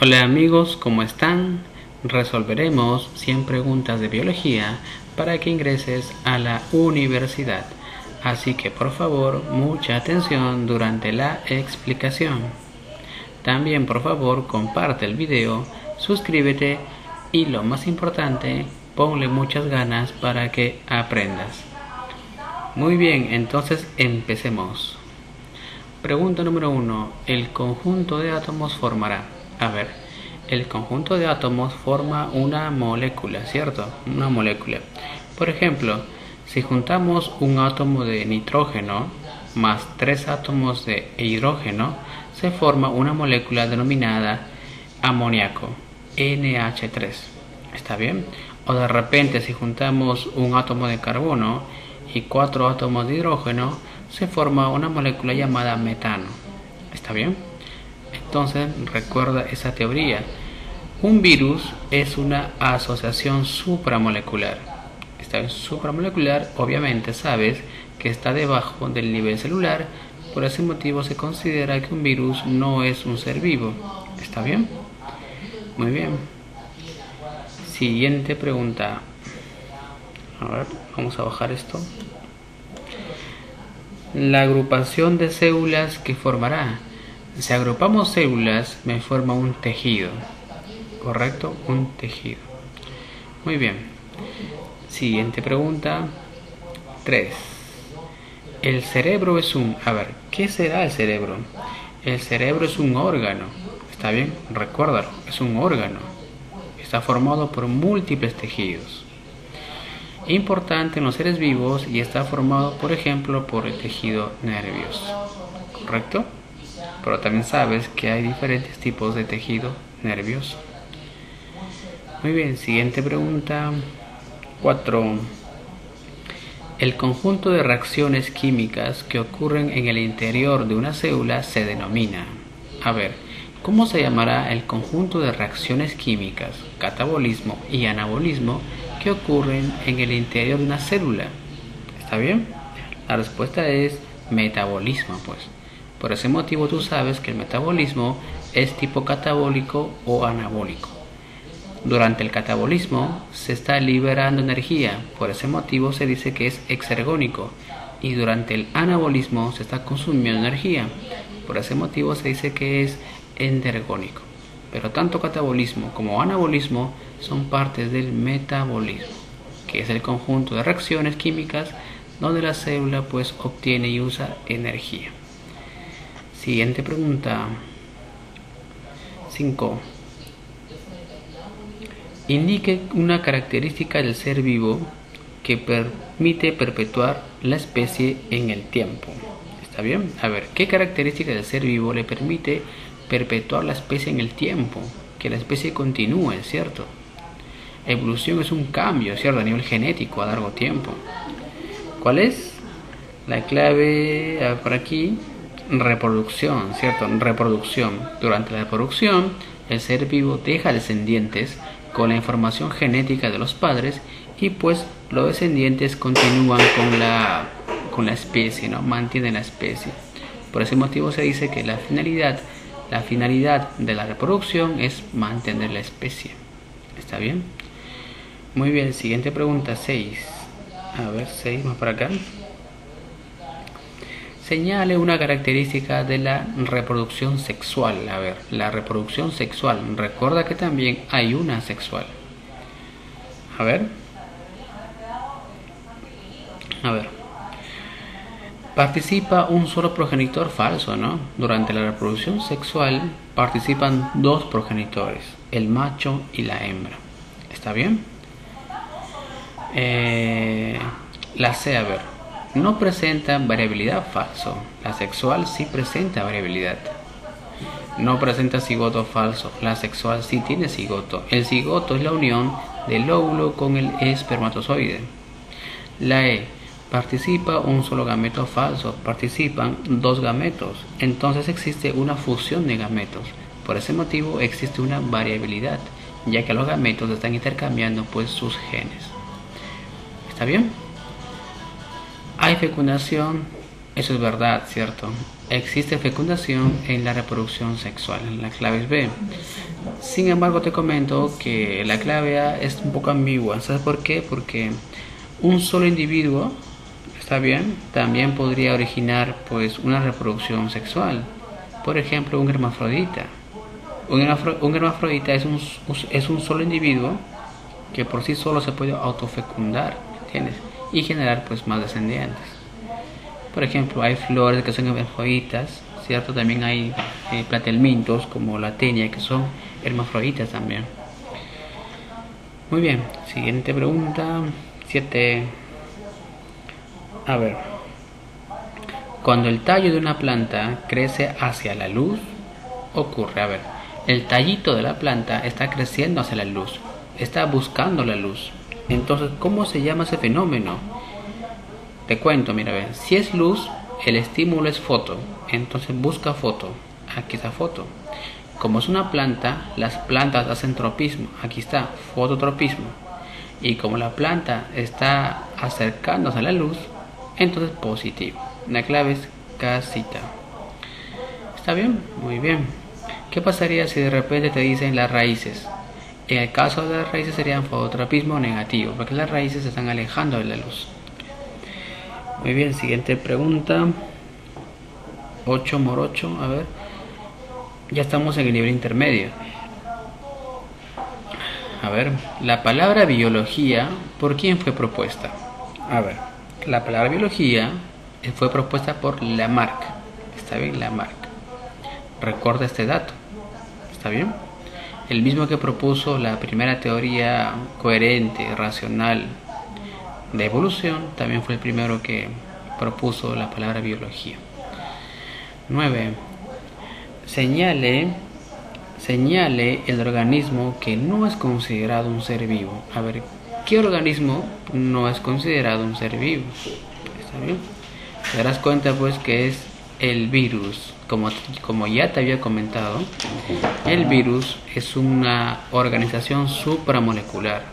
Hola amigos, ¿cómo están? Resolveremos 100 preguntas de biología para que ingreses a la universidad. Así que por favor, mucha atención durante la explicación. También por favor, comparte el video, suscríbete y lo más importante, ponle muchas ganas para que aprendas. Muy bien, entonces empecemos. Pregunta número 1. El conjunto de átomos formará. El conjunto de átomos forma una molécula, ¿cierto? Una molécula. Por ejemplo, si juntamos un átomo de nitrógeno más 3 átomos de hidrógeno, se forma una molécula denominada amoníaco, NH3. ¿Está bien? O de repente, si juntamos un átomo de carbono y 4 átomos de hidrógeno, se forma una molécula llamada metano. ¿Está bien? Entonces, recuerda esa teoría. Un virus es una asociación supramolecular. Esta es supramolecular, obviamente sabes que está debajo del nivel celular, por ese motivo se considera que un virus no es un ser vivo. ¿Está bien? Muy bien. Siguiente pregunta. Vamos a bajar esto. La agrupación de células que formará. Si agrupamos células, me forma un tejido. ¿Correcto? Un tejido. Muy bien. Siguiente pregunta. 3. El cerebro es un... ¿qué será el cerebro? El cerebro es un órgano. ¿Está bien? Recuérdalo. Es un órgano. Está formado por múltiples tejidos. Importante en los seres vivos y está formado, por ejemplo, por el tejido nervioso. ¿Correcto? Pero también sabes que hay diferentes tipos de tejido nervioso. Muy bien, siguiente pregunta. 4. El conjunto de reacciones químicas que ocurren en el interior de una célula se denomina. ¿Cómo se llamará el conjunto de reacciones químicas, catabolismo y anabolismo, que ocurren en el interior de una célula? ¿Está bien? La respuesta es metabolismo, pues. Por ese motivo tú sabes que el metabolismo es tipo catabólico o anabólico. Durante el catabolismo se está liberando energía, por ese motivo se dice que es exergónico. Y durante el anabolismo se está consumiendo energía, por ese motivo se dice que es endergónico. Pero tanto catabolismo como anabolismo son partes del metabolismo, que es el conjunto de reacciones químicas donde la célula pues obtiene y usa energía. Siguiente pregunta. 5. Indique una característica del ser vivo que permite perpetuar la especie en el tiempo. ¿Está bien? ¿Qué característica del ser vivo le permite perpetuar la especie en el tiempo? Que la especie continúe, ¿cierto? Evolución es un cambio, ¿cierto? A nivel genético a largo tiempo. ¿Cuál es? La clave por aquí, reproducción, ¿cierto? Reproducción. Durante la reproducción, el ser vivo deja descendientes con la información genética de los padres y pues los descendientes continúan con la especie, ¿no? Mantienen la especie. Por ese motivo se dice que la finalidad de la reproducción es mantener la especie. ¿Está bien? Muy bien, siguiente pregunta, 6. 6 más para acá. Señale una característica de la reproducción sexual. La reproducción sexual. Recuerda que también hay una asexual. Participa un solo progenitor falso, ¿no? Durante la reproducción sexual participan 2 progenitores, el macho y la hembra. ¿Está bien? La C, no presenta variabilidad, falso. La sexual sí presenta variabilidad. No presenta cigoto, falso. La sexual sí tiene cigoto. El cigoto es la unión del óvulo con el espermatozoide. La E, participa un solo gameto, falso. Participan 2 gametos. Entonces existe una fusión de gametos. Por ese motivo existe una variabilidad, ya que los gametos están intercambiando pues sus genes. ¿Está bien? Hay fecundación, eso es verdad, ¿cierto? Existe fecundación en la reproducción sexual. La clave es B. Sin embargo, te comento que la clave A es un poco ambigua. ¿Sabes por qué? Porque un solo individuo, está bien, también podría originar pues una reproducción sexual. Por ejemplo, un hermafrodita. Un hermafrodita es un solo individuo que por sí solo se puede autofecundar, ¿entiendes? Y generar pues más descendientes. Por ejemplo, hay flores que son hermafroditas, ¿cierto? También hay platelmintos como la tenia que son hermafroditas también. Muy bien, siguiente pregunta, 7. A ver, cuando el tallo de una planta crece hacia la luz, ocurre, a ver, el tallito de la planta está creciendo hacia la luz, está buscando la luz. Entonces, ¿cómo se llama ese fenómeno? Te cuento, mira, a ver, si es luz, el estímulo es foto, entonces busca foto, aquí está foto. Como es una planta, las plantas hacen tropismo, aquí está, fototropismo. Y como la planta está acercándose a la luz, entonces positivo. La clave es casita. ¿Está bien? Muy bien. ¿Qué pasaría si de repente te dicen las raíces? En el caso de las raíces serían fototropismo negativo, porque las raíces se están alejando de la luz. Muy bien, siguiente pregunta. 8 por 8, a ver. Ya estamos en el nivel intermedio. A ver, la palabra biología, ¿por quién fue propuesta? A ver, la palabra biología fue propuesta por Lamarck. ¿Está bien? Lamarck. Recuerda este dato. ¿Está bien? El mismo que propuso la primera teoría coherente, racional de evolución, también fue el primero que propuso la palabra biología. 9. Señale el organismo que no es considerado un ser vivo. A ver, ¿qué organismo no es considerado un ser vivo? ¿Está bien? Te darás cuenta pues que es el virus. Como ya te había comentado, el virus es una organización supramolecular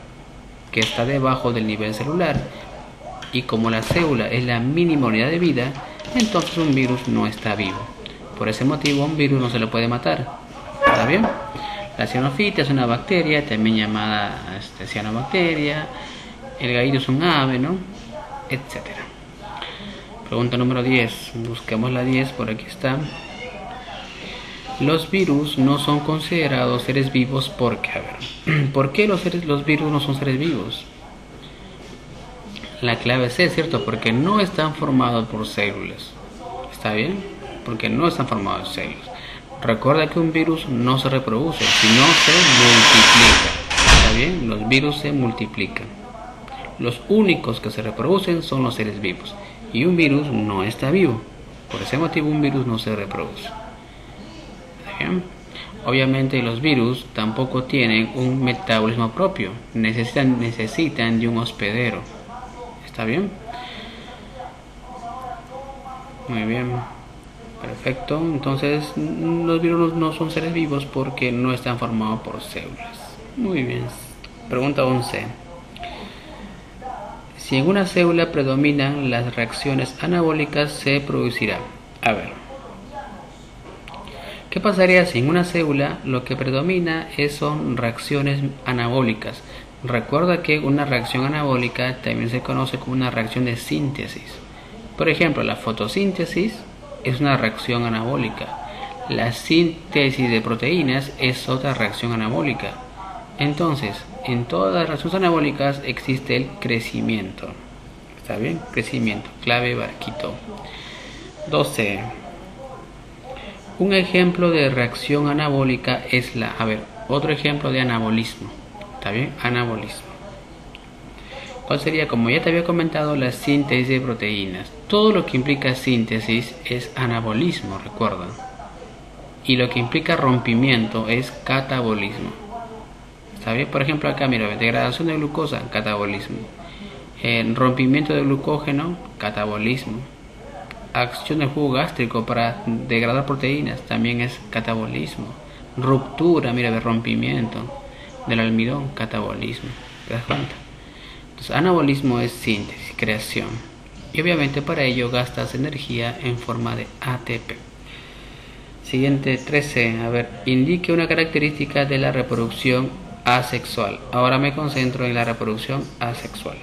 que está debajo del nivel celular, y como la célula es la mínima unidad de vida, entonces un virus no está vivo. Por ese motivo un virus no se lo puede matar. ¿Está bien? La cianofita es una bacteria, también llamada cianobacteria. El gallito es un ave, ¿no? Etcétera. Pregunta número 10. Busquemos la 10, por aquí está. Los virus no son considerados seres vivos porque, a ver, ¿por qué los virus no son seres vivos? La clave es, ¿cierto? Porque no están formados por células. ¿Está bien? Porque no están formados de células. Recuerda que un virus no se reproduce, sino se multiplica. ¿Está bien? Los virus se multiplican. Los únicos que se reproducen son los seres vivos. Y un virus no está vivo. Por ese motivo un virus no se reproduce. ¿Está bien? Obviamente los virus tampoco tienen un metabolismo propio. Necesitan de un hospedero. ¿Está bien? Muy bien. Perfecto. Entonces los virus no son seres vivos porque no están formados por células. Muy bien. Pregunta 11. Si en una célula predominan las reacciones anabólicas, se producirá. A ver. ¿Qué pasaría si en una célula lo que predomina son reacciones anabólicas? Recuerda que una reacción anabólica también se conoce como una reacción de síntesis. Por ejemplo, la fotosíntesis es una reacción anabólica. La síntesis de proteínas es otra reacción anabólica. Entonces, en todas las reacciones anabólicas existe el crecimiento. ¿Está bien? Crecimiento. Clave barquito. 12. Un ejemplo de reacción anabólica es otro ejemplo de anabolismo. ¿Está bien? Anabolismo. ¿Cuál sería? Como ya te había comentado, la síntesis de proteínas. Todo lo que implica síntesis es anabolismo, recuerda. Y lo que implica rompimiento es catabolismo. ¿Está bien? Por ejemplo, acá, mira, degradación de glucosa, catabolismo. Rompimiento de glucógeno, catabolismo. Acción del jugo gástrico para degradar proteínas, también es catabolismo. Ruptura, mira, de rompimiento del almidón, catabolismo. ¿Te das cuenta? Entonces, anabolismo es síntesis, creación. Y obviamente para ello gastas energía en forma de ATP. Siguiente 13. A ver, indique una característica de la reproducción asexual. Ahora me concentro en la reproducción asexual.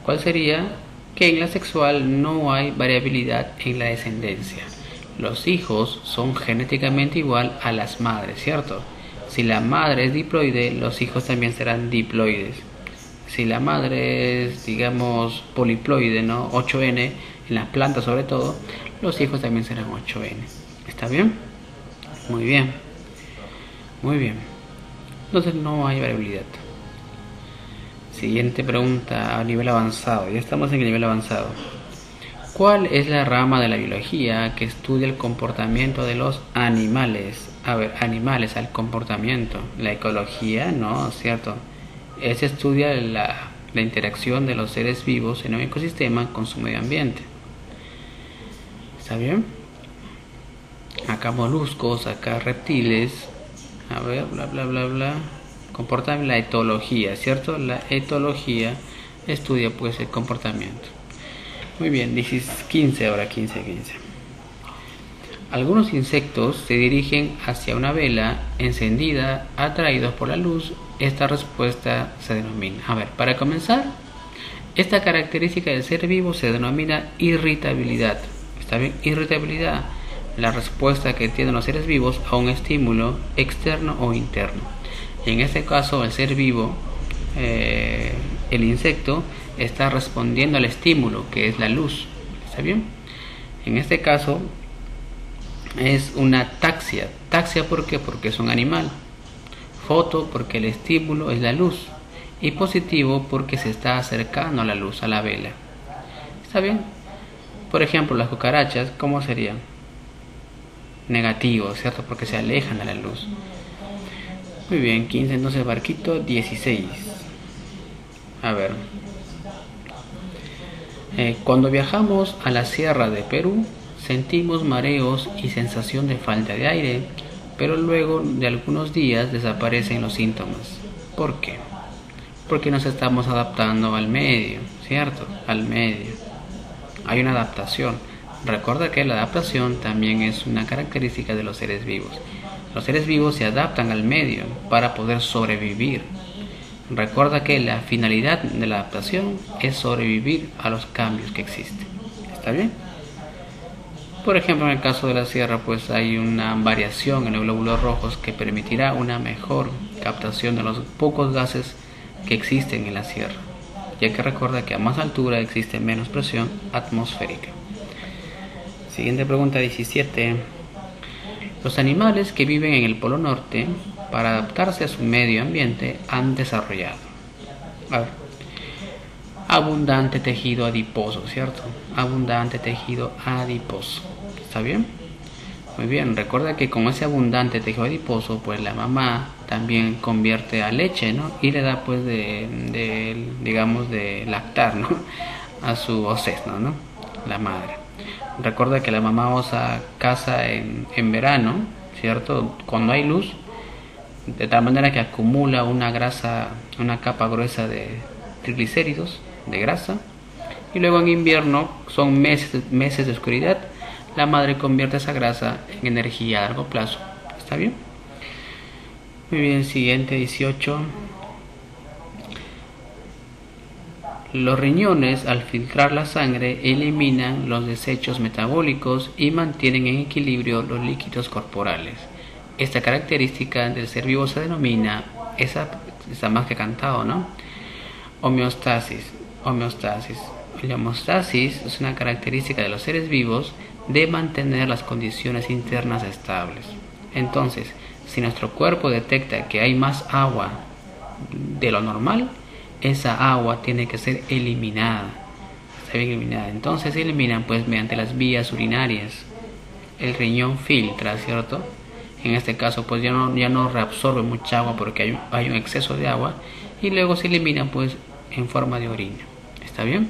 ¿Cuál sería? Que en la sexual no hay variabilidad en la descendencia. Los hijos son genéticamente igual a las madres, ¿cierto? Si la madre es diploide, los hijos también serán diploides. Si la madre es, digamos, poliploide, ¿no? 8N, en las plantas sobre todo, los hijos también serán 8N. ¿Está bien? Muy bien. Muy bien. Entonces no hay variabilidad. Siguiente pregunta a nivel avanzado. Ya estamos en el nivel avanzado. ¿Cuál es la rama de la biología que estudia el comportamiento de los animales? A ver, animales, al comportamiento. La ecología, ¿no? ¿Cierto? Se estudia la interacción de los seres vivos en un ecosistema con su medio ambiente. ¿Está bien? Acá moluscos, acá reptiles. A ver, bla, bla, bla, bla. Comportamiento, la etología, ¿cierto? La etología estudia pues el comportamiento. Muy bien, 15 ahora, 15. Algunos insectos se dirigen hacia una vela encendida, atraídos por la luz. Esta respuesta se denomina. A ver, para comenzar, esta característica del ser vivo se denomina irritabilidad. ¿Está bien? Irritabilidad, la respuesta que tienen los seres vivos a un estímulo externo o interno. Y en este caso, el ser vivo, el insecto, está respondiendo al estímulo que es la luz. ¿Está bien? En este caso es una taxia. Taxia, ¿por qué? Porque es un animal. Foto, porque el estímulo es la luz. Y positivo, porque se está acercando a la luz, a la vela. ¿Está bien? Por ejemplo, las cucarachas, ¿cómo serían? Negativo, ¿cierto? Porque se alejan de la luz. Muy bien, 15, entonces barquito, 16. A ver. Cuando viajamos a la sierra de Perú, sentimos mareos y sensación de falta de aire, pero luego de algunos días desaparecen los síntomas. ¿Por qué? Porque nos estamos adaptando al medio, ¿cierto? Al medio. Hay una adaptación. Recuerda que la adaptación también es una característica de los seres vivos. Los seres vivos se adaptan al medio para poder sobrevivir. Recuerda que la finalidad de la adaptación es sobrevivir a los cambios que existen. ¿Está bien? Por ejemplo, en el caso de la sierra, pues hay una variación en los glóbulos rojos que permitirá una mejor captación de los pocos gases que existen en la sierra, ya que recuerda que a más altura existe menos presión atmosférica. Siguiente pregunta, 17. Los animales que viven en el Polo Norte, para adaptarse a su medio ambiente, han desarrollado abundante tejido adiposo, ¿cierto? Abundante tejido adiposo. ¿Está bien? Muy bien, recuerda que con ese abundante tejido adiposo, pues la mamá también convierte a leche, ¿no? Y le da pues digamos, de lactar, ¿no? A su ocesno, ¿no? La madre. Recuerda que la mamá osa caza en verano, ¿cierto? Cuando hay luz, de tal manera que acumula una grasa, una capa gruesa de triglicéridos, de grasa, y luego en invierno son meses de oscuridad. La madre convierte esa grasa en energía a largo plazo. ¿Está bien? Muy bien, siguiente, 18. Los riñones, al filtrar la sangre, eliminan los desechos metabólicos y mantienen en equilibrio los líquidos corporales. Esta característica del ser vivo se denomina, esa está más que cantado, ¿no? Homeostasis. La homeostasis es una característica de los seres vivos de mantener las condiciones internas estables. Entonces, si nuestro cuerpo detecta que hay más agua de lo normal, esa agua tiene que ser eliminada. Está bien eliminada. Entonces se eliminan pues mediante las vías urinarias. El riñón filtra, ¿cierto? En este caso pues ya no reabsorbe mucha agua porque hay un exceso de agua, y luego se elimina pues en forma de orina. ¿Está bien?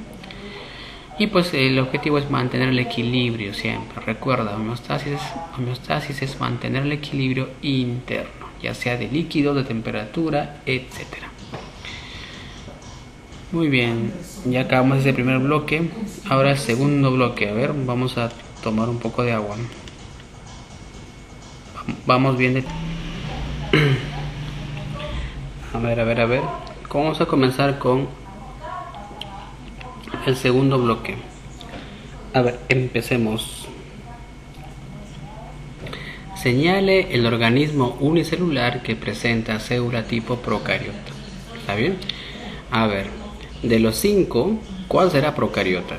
Y pues el objetivo es mantener el equilibrio siempre. Recuerda, homeostasis es mantener el equilibrio interno, ya sea de líquido, de temperatura, etcétera. Muy bien, ya acabamos ese primer bloque. Ahora el segundo bloque. A ver, vamos a tomar un poco de agua. Vamos bien de... A ver. Vamos a comenzar con el segundo bloque. A ver, empecemos. Señale el organismo unicelular que presenta célula tipo procariota. ¿Está bien? A ver, de los 5, ¿cuál será procariota?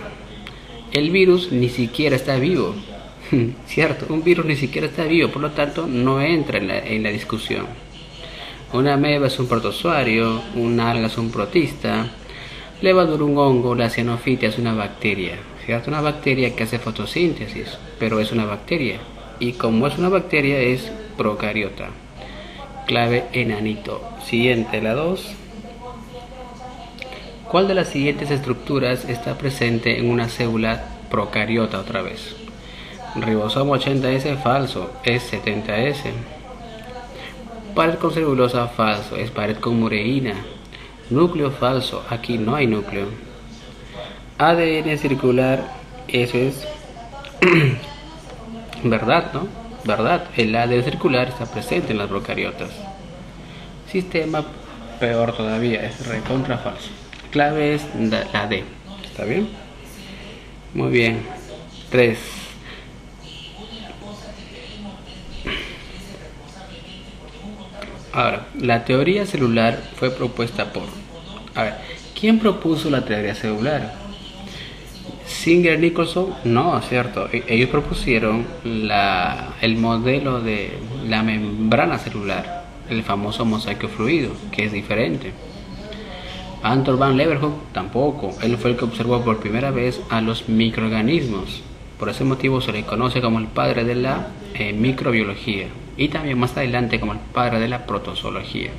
El virus ni siquiera está vivo. Cierto, un virus ni siquiera está vivo, por lo tanto no entra en la discusión. Una ameba es un protozoario, una alga es un protista, levadura un hongo, la cianofitia es una bacteria, ¿cierto? Una bacteria que hace fotosíntesis, pero es una bacteria, y como es una bacteria es procariota. Clave enanito. Siguiente, la 2. ¿Cuál de las siguientes estructuras está presente en una célula procariota otra vez? Ribosoma 80S falso, es 70S. Pared con celulosa falso, es pared con mureína. Núcleo falso, aquí no hay núcleo. ADN circular, eso es verdad, ¿no? Verdad, el ADN circular está presente en las procariotas. Sistema, peor todavía, es recontra falso. Clave es la D, ¿está bien? Muy bien. 3. Ahora, la teoría celular fue propuesta por... A ver, ¿quién propuso la teoría celular? Singer Nicholson, no, cierto. Ellos propusieron el modelo de la membrana celular, el famoso mosaico fluido, que es diferente. Anton van Leeuwenhoek tampoco. Él fue el que observó por primera vez a los microorganismos. Por ese motivo se le conoce como el padre de la microbiología y también más adelante como el padre de la protozoología.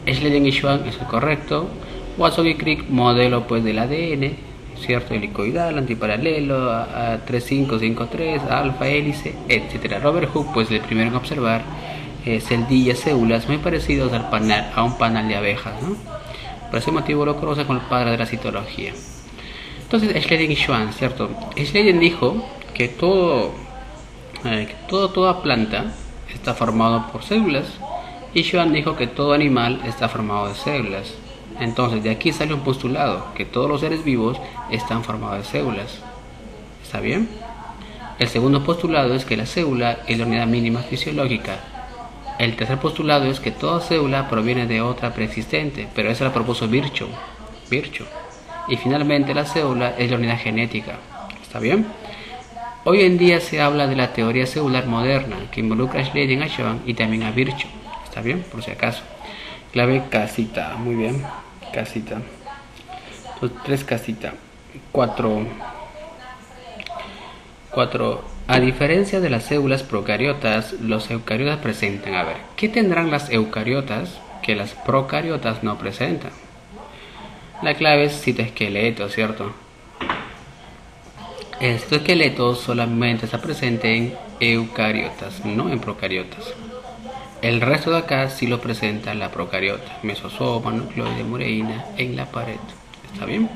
Schleiden y Schwann es el correcto. Watson y Crick, modelo pues del ADN, cierto, helicoidal, antiparalelo, A3553, alfa hélice, etc. Robert Hooke, pues el primero en observar celdillas, células muy parecidos a un panal de abejas, ¿no? Por ese motivo lo conoce como el padre de la citología. Entonces Schleiden y Schwann, cierto. Schleiden dijo que toda planta está formado por células, y Schwann dijo que todo animal está formado de células. Entonces de aquí sale un postulado, que todos los seres vivos están formados de células. ¿Está bien? El segundo postulado es que la célula es la unidad mínima fisiológica. El tercer postulado es que toda célula proviene de otra preexistente, pero eso lo propuso Virchow. Y finalmente la célula es la unidad genética. ¿Está bien? Hoy en día se habla de la teoría celular moderna, que involucra a Schleiden, a Schwann y también a Virchow. ¿Está bien? Por si acaso. Clave casita. Muy bien. Casita. Entonces, 3 casita. 4. A diferencia de las células procariotas, los eucariotas presentan. A ver, ¿qué tendrán las eucariotas que las procariotas no presentan? La clave es citoesqueleto, ¿cierto? El citoesqueleto solamente está presente en eucariotas, no en procariotas. El resto de acá sí lo presenta la procariota, mesosoma, nucleoide, mureína en la pared. ¿Está bien?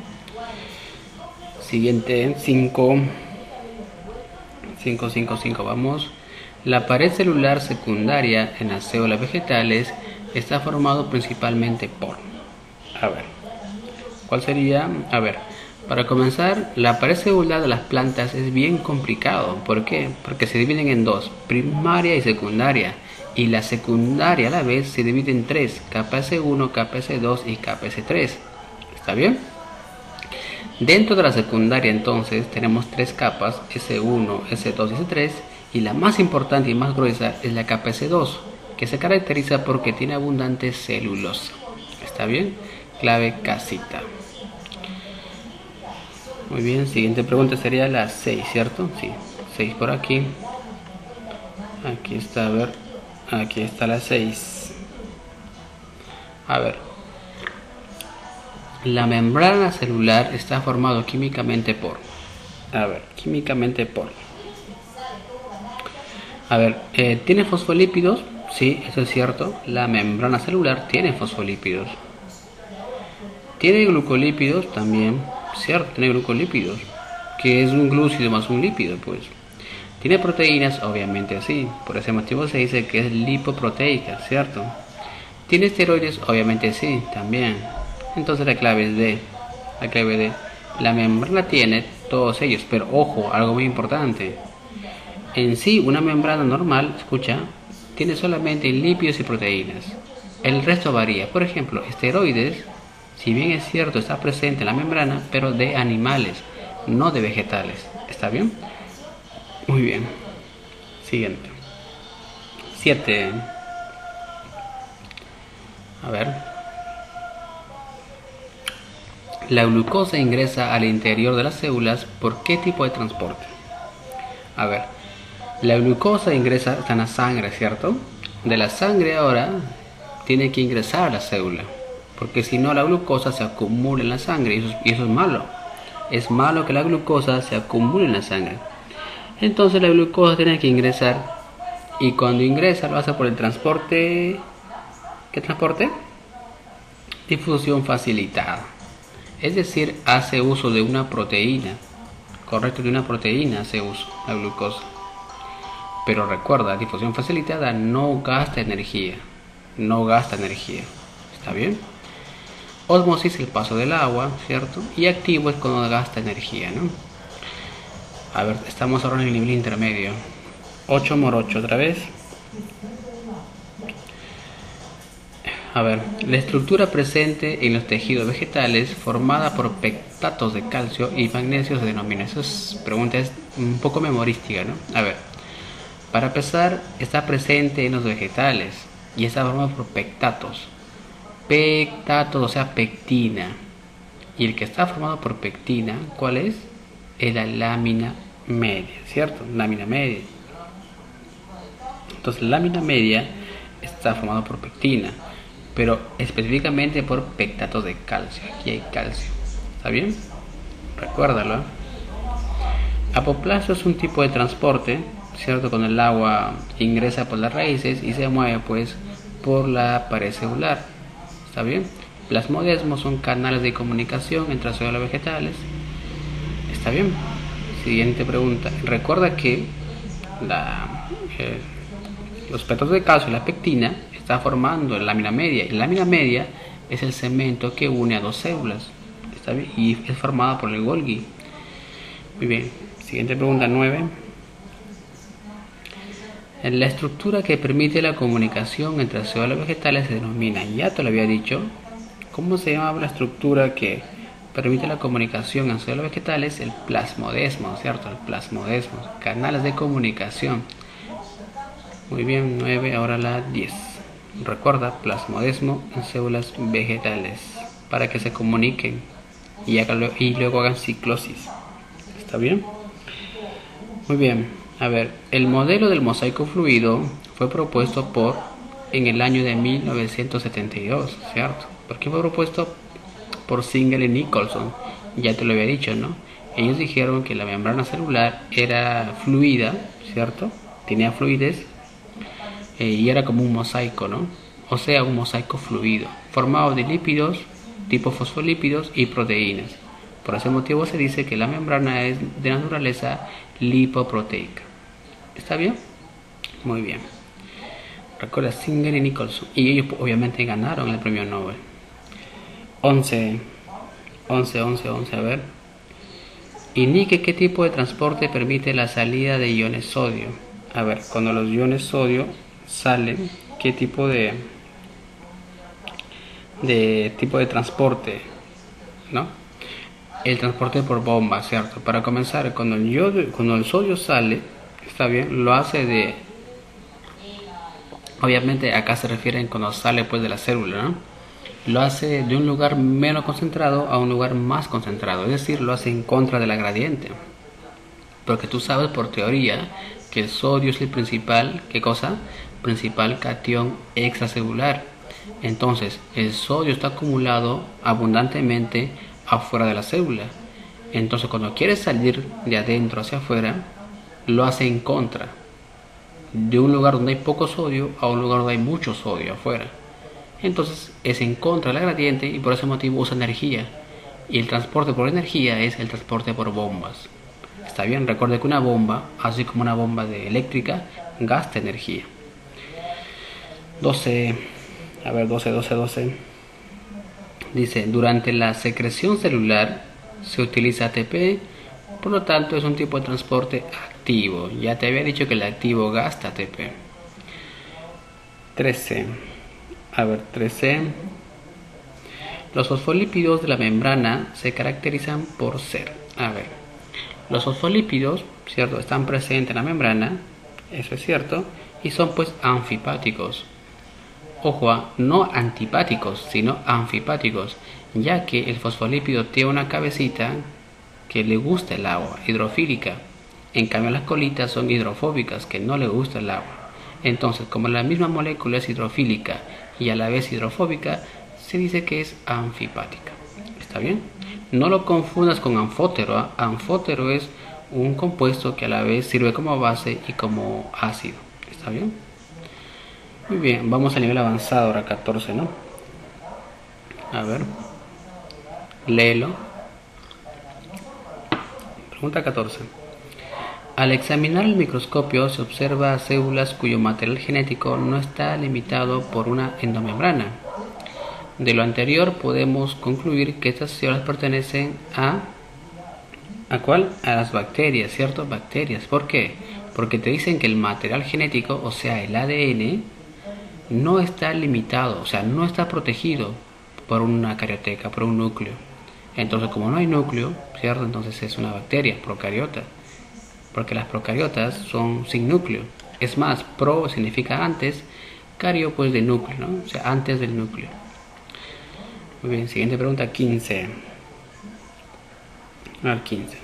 Siguiente, 5, vamos. La pared celular secundaria en las células vegetales está formado principalmente por... A ver, ¿cuál sería? A ver, para comenzar, la pared celular de las plantas es bien complicado. ¿Por qué? Porque se dividen en dos, primaria y secundaria. Y la secundaria a la vez se divide en 3, capa S1, capa S2 y capa S3. ¿Está bien? Dentro de la secundaria entonces tenemos 3 capas, S1, S2 y S3, y la más importante y más gruesa es la capa S2, que se caracteriza porque tiene abundante celulosa. ¿Está bien? Clave casita. Muy bien, siguiente pregunta sería la 6, ¿cierto? Sí, 6 por aquí. Aquí está, a ver. Aquí está la 6. A ver. La membrana celular está formado químicamente por... A ver, A ver, ¿tiene fosfolípidos? Sí, eso es cierto. La membrana celular tiene fosfolípidos. ¿Tiene glucolípidos? También. Cierto, tiene glucolípidos. Que es un glúcido más un lípido, pues. ¿Tiene proteínas? Obviamente sí. Por ese motivo se dice que es lipoproteica, ¿cierto? ¿Tiene esteroides? Obviamente sí, también. Entonces la clave es D. La clave D. La membrana tiene todos ellos, pero ojo, algo muy importante. En sí, una membrana normal, escucha, tiene solamente lípidos y proteínas. El resto varía. Por ejemplo, esteroides, si bien es cierto, está presente en la membrana, pero de animales, no de vegetales. ¿Está bien? Muy bien. Siguiente. 7. A ver. La glucosa ingresa al interior de las células por qué tipo de transporte. A ver. La glucosa ingresa en la sangre, ¿cierto? De la sangre ahora tiene que ingresar a la célula. Porque si no, la glucosa se acumula en la sangre y eso es malo. Es malo que la glucosa se acumule en la sangre. Entonces la glucosa tiene que ingresar. Y cuando ingresa lo hace por el transporte. ¿Qué transporte? Difusión facilitada. Es decir, hace uso de una proteína. Correcto, de una proteína hace uso la glucosa. Pero recuerda, difusión facilitada no gasta energía. No gasta energía. ¿Está bien? Ósmosis, el paso del agua, ¿cierto? Y activo es cuando gasta energía, ¿no? A ver, estamos ahora en el nivel intermedio. 8 morocho otra vez. A ver, la estructura presente en los tejidos vegetales formada por pectatos de calcio y magnesio se denomina. Esa pregunta es un poco memorística, ¿no? A ver, para empezar, está presente en los vegetales y está formado por pectatos. Pectatos, o sea, pectina. Y el que está formado por pectina, ¿cuál es? Es la lámina media, ¿cierto? Lámina media. Entonces, la lámina media está formada por pectina, pero específicamente por pectatos de calcio. Aquí hay calcio. ¿Está bien? Recuérdalo. Apoplasto es un tipo de transporte, ¿cierto? Con el agua ingresa por las raíces y se mueve pues por la pared celular. ¿Está bien? Plasmodesmos son canales de comunicación entre las células vegetales. ¿Está bien? Siguiente pregunta. Recuerda que los pectatos de calcio y la pectina están formando la lámina media. Y la lámina media es el cemento que une a dos células. ¿Está bien? Y es formada por el Golgi. Muy bien. Siguiente pregunta, 9. La estructura que permite la comunicación entre las células vegetales se denomina, ya te lo había dicho, ¿cómo se llama la estructura que permite la comunicación en células vegetales? El plasmodesmo, ¿cierto? El plasmodesmo, canales de comunicación. Muy bien, 9, ahora la 10. Recuerda, plasmodesmo en células vegetales, para que se comuniquen y luego hagan ciclosis. ¿Está bien? Muy bien. A ver, el modelo del mosaico fluido fue propuesto en el año de 1972, ¿cierto? ¿Por qué fue propuesto? Por Singer y Nicholson. Ya te lo había dicho, ¿no? Ellos dijeron que la membrana celular era fluida, ¿cierto? Tenía fluidez y era como un mosaico, ¿no? O sea, un mosaico fluido, formado de lípidos, tipo fosfolípidos y proteínas. Por ese motivo se dice que la membrana es de naturaleza lipoproteica. ¿Está bien? Muy bien. Recuerda Singer y Nicholson. Y ellos obviamente ganaron el premio Nobel. 11. A ver. Indique qué tipo de transporte permite la salida de iones sodio. A ver, cuando los iones sodio salen, ¿qué tipo de transporte? ¿No? El transporte por bomba, ¿cierto? Para comenzar, cuando el sodio sale, está bien, lo hace de... Obviamente acá se refieren cuando sale pues de la célula, ¿no? Lo hace de un lugar menos concentrado a un lugar más concentrado, es decir, lo hace en contra de la gradiente. Porque tú sabes por teoría que el sodio es el principal, ¿qué cosa? Principal catión extracelular. Entonces, el sodio está acumulado abundantemente afuera de la célula. Entonces, cuando quiere salir de adentro hacia afuera, lo hace en contra. De un lugar donde hay poco sodio a un lugar donde hay mucho sodio afuera. Entonces, es en contra de la gradiente y por ese motivo usa energía. Y el transporte por energía es el transporte por bombas. Está bien, recuerde que una bomba, así como una bomba de eléctrica, gasta energía. 12, a ver, 12. Dice, durante la secreción celular se utiliza ATP, por lo tanto es un tipo de transporte activo. Ya te había dicho que el activo gasta ATP. 13. A ver, 13. Los fosfolípidos de la membrana se caracterizan por ser, a ver, los fosfolípidos, ¿cierto?, están presentes en la membrana, eso es cierto, y son pues anfipáticos. Ojo, no antipáticos, sino anfipáticos, ya que el fosfolípido tiene una cabecita que le gusta el agua, hidrofílica. En cambio las colitas son hidrofóbicas, que no le gusta el agua. Entonces, como la misma molécula es hidrofílica y a la vez hidrofóbica, se dice que es anfipática. ¿Está bien? No lo confundas con anfótero. ¿Eh? Anfótero es un compuesto que a la vez sirve como base y como ácido. ¿Está bien? Muy bien, vamos al nivel avanzado, ahora 14, ¿no? A ver, léelo. Pregunta 14. Al examinar el microscopio se observa células cuyo material genético no está limitado por una endomembrana. De lo anterior podemos concluir que estas células pertenecen ¿a cuál? A las bacterias, ¿cierto? Bacterias. ¿Por qué? Porque te dicen que el material genético, o sea, el ADN, no está limitado, o sea, no está protegido por una carioteca, por un núcleo. Entonces, como no hay núcleo, ¿cierto? Entonces es una bacteria procariota, porque las procariotas son sin núcleo. Es más, pro significa antes, cario pues de núcleo, ¿no? O sea, antes del núcleo. Muy bien, siguiente pregunta, 15. Al 15.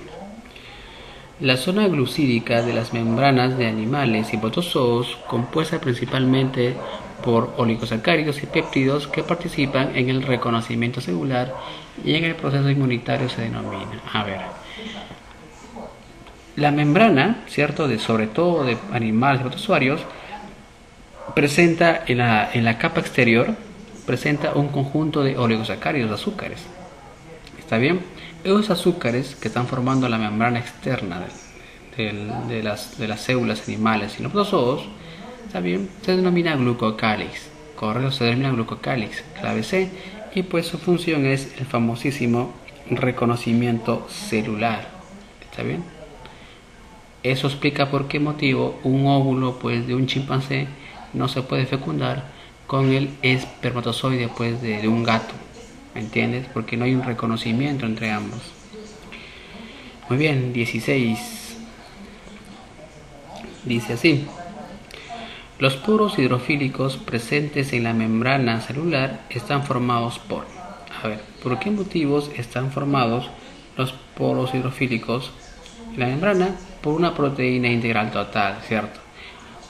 La zona glucídica de las membranas de animales y protozoos, compuesta principalmente por oligosacáridos y péptidos que participan en el reconocimiento celular y en el proceso inmunitario, se denomina. A ver, la membrana, ¿cierto?, sobre todo de animales y protozoarios, presenta en la capa exterior, presenta un conjunto de oligosacáridos, azúcares. ¿Está bien? Esos azúcares que están formando la membrana externa de las células animales y los protozoos, ¿está bien?, se denomina glucocálix. Correcto, se denomina glucocálix, clave C, y pues su función es el famosísimo reconocimiento celular. ¿Está bien? Eso explica por qué motivo un óvulo pues de un chimpancé no se puede fecundar con el espermatozoide pues de un gato. ¿Me entiendes? Porque no hay un reconocimiento entre ambos. Muy bien, 16. Dice así. Los poros hidrofílicos presentes en la membrana celular están formados por... A ver, ¿por qué motivos están formados los poros hidrofílicos en la membrana? Por una proteína integral total, ¿cierto?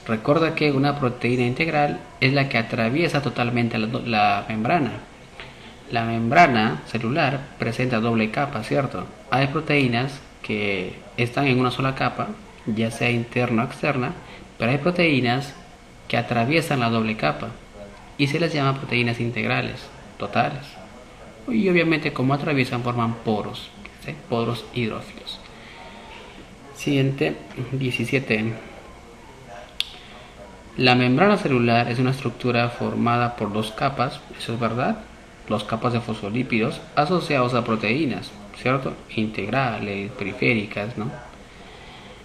Recuerda que una proteína integral es la que atraviesa totalmente la membrana. La membrana celular presenta doble capa, ¿cierto? Hay proteínas que están en una sola capa, ya sea interna o externa, pero hay proteínas que atraviesan la doble capa y se les llama proteínas integrales, totales. Y obviamente como atraviesan forman poros, ¿sí? Poros hidrófilos. Siguiente, 17. La membrana celular es una estructura formada por dos capas, eso es verdad, dos capas de fosfolípidos asociados a proteínas, ¿cierto? Integrales, periféricas, ¿no?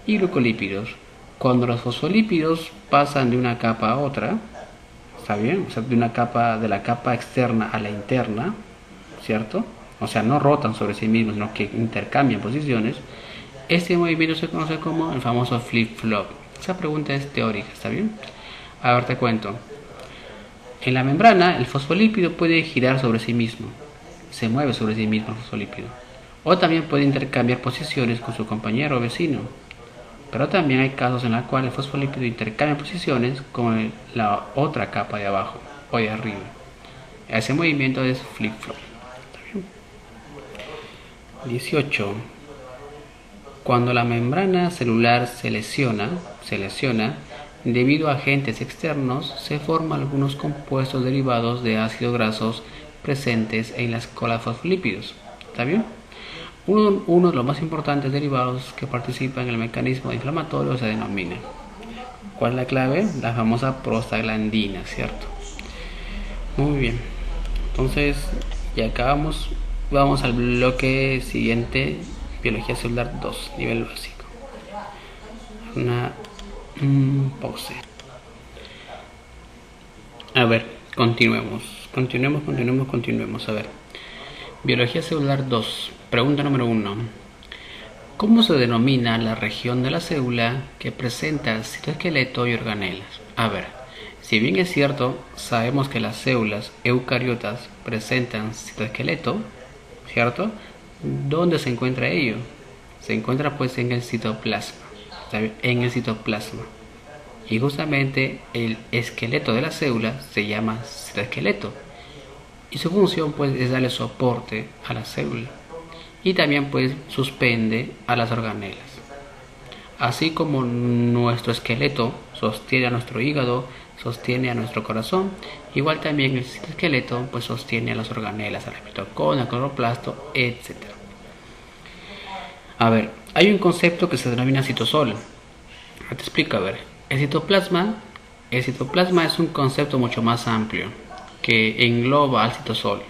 Y glucolípidos. Cuando los fosfolípidos pasan de una capa a otra, ¿está bien? O sea, de la capa externa a la interna, ¿cierto? O sea, no rotan sobre sí mismos, sino que intercambian posiciones. Este movimiento se conoce como el famoso flip-flop. Esa pregunta es teórica, ¿está bien? A ver, te cuento. En la membrana, el fosfolípido puede girar sobre sí mismo. Se mueve sobre sí mismo el fosfolípido. O también puede intercambiar posiciones con su compañero o vecino. Pero también hay casos en los cuales el fosfolípido intercambia posiciones con la otra capa de abajo o de arriba. Ese movimiento es flip-flop. 18. Cuando la membrana celular se lesiona, debido a agentes externos, se forman algunos compuestos derivados de ácidos grasos presentes en las colas de fosfolípidos. ¿Está bien? Uno de los más importantes derivados que participa en el mecanismo inflamatorio se denomina. ¿Cuál es la clave? La famosa prostaglandina, ¿cierto? Muy bien. Entonces, ya acabamos. Vamos al bloque siguiente, biología celular 2, nivel básico. Una pause. A ver, continuemos. A ver. Biología celular 2. Pregunta número 1. ¿Cómo se denomina la región de la célula que presenta citoesqueleto y organelas? A ver, si bien es cierto, sabemos que las células eucariotas presentan citoesqueleto, ¿cierto? ¿Dónde se encuentra ello? Se encuentra pues en el citoplasma. En el citoplasma. Y justamente el esqueleto de la célula se llama citoesqueleto. Y su función pues es darle soporte a la célula. Y también pues suspende a las organelas. Así como nuestro esqueleto sostiene a nuestro hígado, sostiene a nuestro corazón, igual también el citoesqueleto pues sostiene a las organelas, a la mitocondria, al cloroplasto, etc. A ver, hay un concepto que se denomina citosol. Te explico, a ver. El citoplasma es un concepto mucho más amplio que engloba al citosol.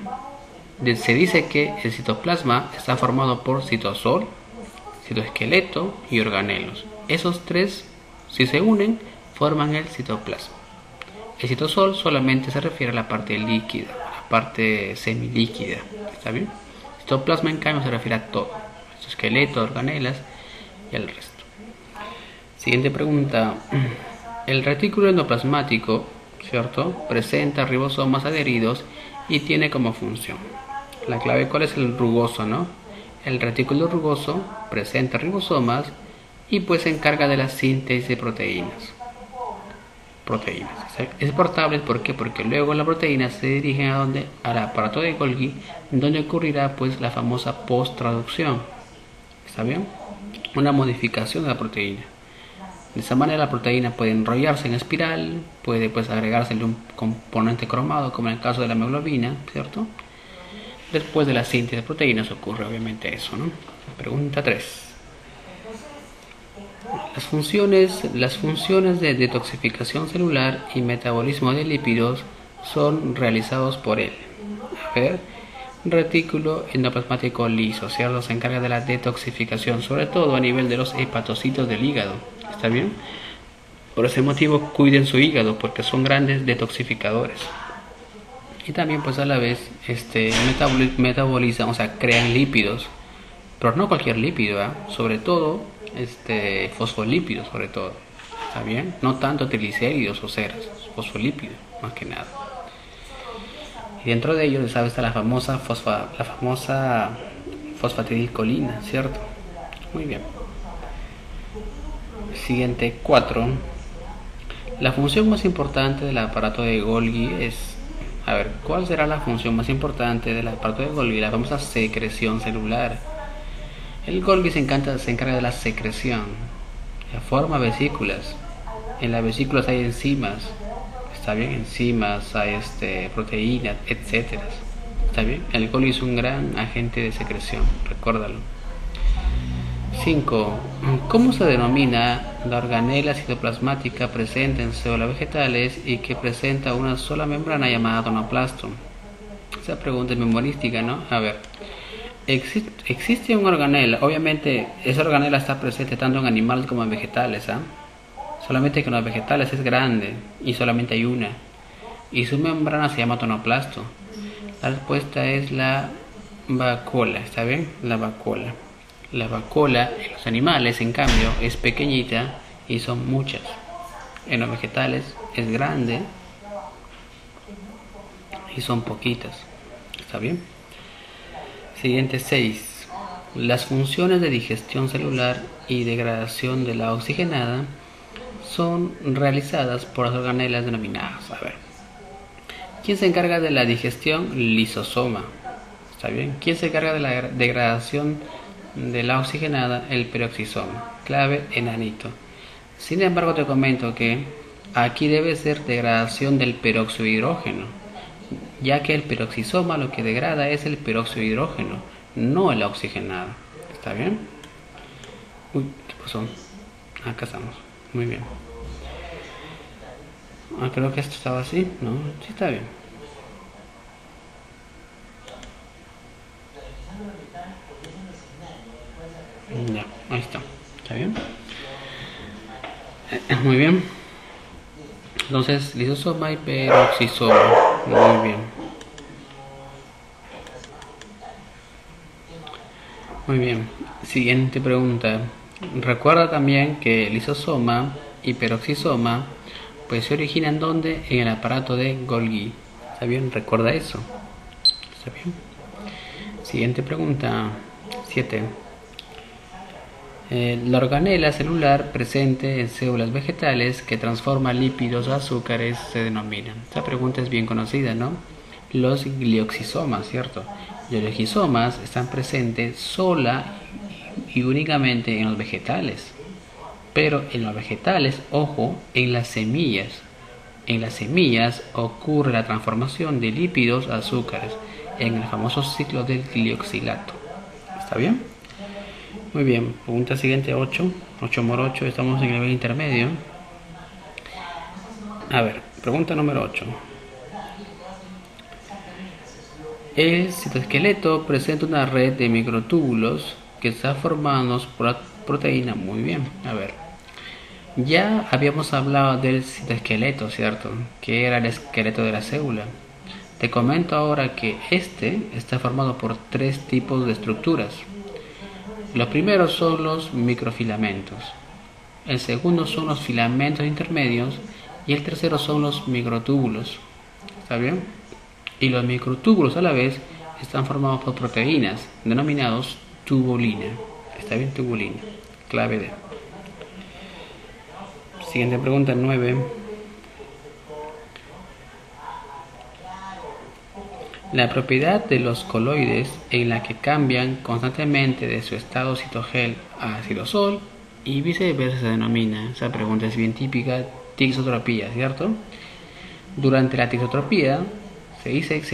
Se dice que el citoplasma está formado por citosol, citoesqueleto y organelos. Esos tres, si se unen, forman el citoplasma. El citosol solamente se refiere a la parte líquida, a la parte semilíquida. ¿Está bien? El citoplasma, en cambio, se refiere a todo: esqueleto, organelas y al resto. Siguiente pregunta. El retículo endoplasmático, ¿cierto?, presenta ribosomas adheridos y tiene como función. La clave, ¿cuál es? El rugoso, ¿no? El retículo rugoso presenta ribosomas y pues se encarga de la síntesis de proteínas. Es portable, ¿por qué? Porque luego las proteínas se dirigen a donde, al aparato de Golgi, donde ocurrirá pues la famosa post-traducción. ¿Está bien? Una modificación de la proteína. De esa manera la proteína puede enrollarse en espiral, puede pues agregársele un componente cromado, como en el caso de la hemoglobina, ¿cierto? Después de la síntesis de proteínas ocurre obviamente eso, ¿no? Pregunta 3. Las funciones de detoxificación celular y metabolismo de lípidos son realizados por él. A ver, retículo endoplasmático liso, ¿cierto? Se encarga de la detoxificación, sobre todo a nivel de los hepatocitos del hígado. ¿Está bien? Por ese motivo cuiden su hígado, porque son grandes detoxificadores. Y también pues a la vez metabolizan, o sea, crean lípidos, pero no cualquier lípido, ¿eh? Sobre todo fosfolípidos, sobre todo. ¿Está bien? No tanto triglicéridos o ceras, fosfolípidos más que nada. Y dentro de ellos, ¿sabes? Está la famosa fosfatidilcolina, ¿cierto? Muy bien. Siguiente, 4. La función más importante del aparato de Golgi es... A ver, ¿cuál será la función más importante del aparato de Golgi? La famosa secreción celular. El Golgi se encarga de la secreción. Forma vesículas. En las vesículas hay enzimas. ¿Está bien? Enzimas, hay proteínas, etc. ¿Está bien? El Golgi es un gran agente de secreción. Recuérdalo. 5. ¿Cómo se denomina la organela citoplasmática presente en células vegetales y que presenta una sola membrana llamada tonoplasto? Esa pregunta es memorística, ¿no? A ver, existe una organela. Obviamente esa organela está presente tanto en animales como en vegetales, ¿ah? Solamente que en los vegetales es grande y solamente hay una, y su membrana se llama tonoplasto. La respuesta es la vacuola. ¿Está bien? La vacuola. La vacuola en los animales, en cambio, es pequeñita y son muchas. En los vegetales es grande y son poquitas. ¿Está bien? Siguiente, 6. Las funciones de digestión celular y degradación de la oxigenada son realizadas por las organelas denominadas. A ver, ¿quién se encarga de la digestión? Lisosoma. ¿Está bien? ¿Quién se encarga de la degradación de la oxigenada? El peroxisoma. Clave, enanito. Sin embargo, te comento que aquí debe ser degradación del peróxido de hidrógeno, ya que el peroxisoma lo que degrada es el peróxido de hidrógeno, no el oxigenado. ¿Está bien? Uy, ¿qué pasó? Acá estamos. Muy bien. Creo que esto estaba así. No, sí está bien. Ya, ahí está. ¿Está bien? Muy bien. Entonces, lisosoma y peroxisoma. Muy bien. Muy bien. Siguiente pregunta. Recuerda también que lisosoma y peroxisoma pues se originan ¿dónde? En el aparato de Golgi. ¿Está bien? Recuerda eso. ¿Está bien? Siguiente pregunta. 7. La organela celular presente en células vegetales que transforma lípidos a azúcares se denomina. Esta pregunta es bien conocida, ¿no? Los glioxisomas, ¿cierto? Los glioxisomas están presentes sola y únicamente en los vegetales. Pero en los vegetales, ojo, en las semillas. En las semillas ocurre la transformación de lípidos a azúcares en el famoso ciclo del glioxilato. ¿Está bien? Muy bien, pregunta siguiente 8. 8 por 8, estamos en el nivel intermedio. A ver, pregunta número 8. El citoesqueleto presenta una red de microtúbulos que está formados por la proteína. Muy bien, a ver. Ya habíamos hablado del citoesqueleto, ¿cierto? Que era el esqueleto de la célula. Te comento ahora que este está formado por 3 tipos de estructuras. Los primeros son los microfilamentos, el segundo son los filamentos intermedios y el tercero son los microtúbulos. ¿Está bien? Y los microtúbulos a la vez están formados por proteínas denominados tubulina. ¿Está bien? Tubulina. Clave D. Siguiente pregunta 9. La propiedad de los coloides en la que cambian constantemente de su estado citogel a citosol y viceversa se denomina, esa pregunta es bien típica, tixotropía, ¿cierto? Durante la tixotropía se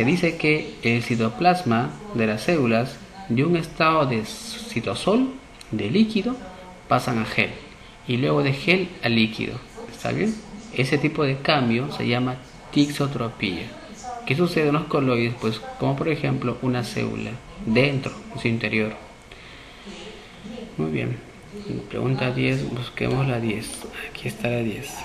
dice que el citoplasma de las células de un estado de citosol, de líquido, pasan a gel y luego de gel a líquido. ¿Está bien? Ese tipo de cambio se llama tixotropía. ¿Qué sucede en los coloides? Pues como por ejemplo una célula dentro, en su interior. Muy bien. Pregunta 10, busquemos la 10. Aquí está la 10.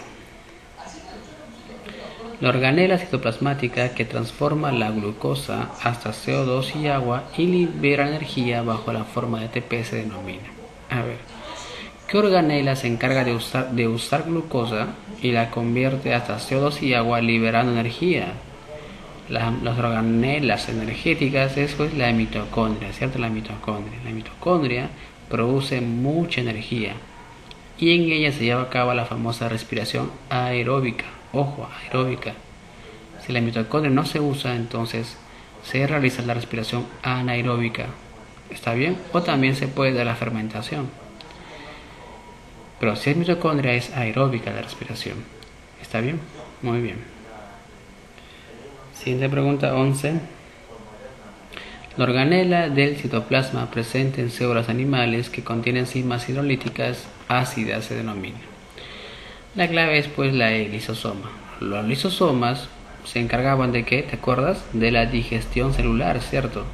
La organela citoplasmática que transforma la glucosa hasta CO2 y agua y libera energía bajo la forma de ATP se denomina. A ver, ¿qué organela se encarga de usar glucosa y la convierte hasta CO2 y agua liberando energía? Las organelas energéticas, eso es la mitocondria, ¿cierto? La mitocondria produce mucha energía y en ella se lleva a cabo la famosa respiración aeróbica. Ojo, aeróbica. Si la mitocondria no se usa, entonces se realiza la respiración anaeróbica. ¿Está bien? O también se puede dar la fermentación. Pero si es mitocondria es aeróbica la respiración. ¿Está bien? Muy bien. Siguiente pregunta 11. La organela del citoplasma presente en células animales que contienen enzimas hidrolíticas ácidas se denomina. La clave es pues la lisosoma. Los lisosomas se encargaban de ¿qué? ¿Te acuerdas? De la digestión celular, ¿cierto?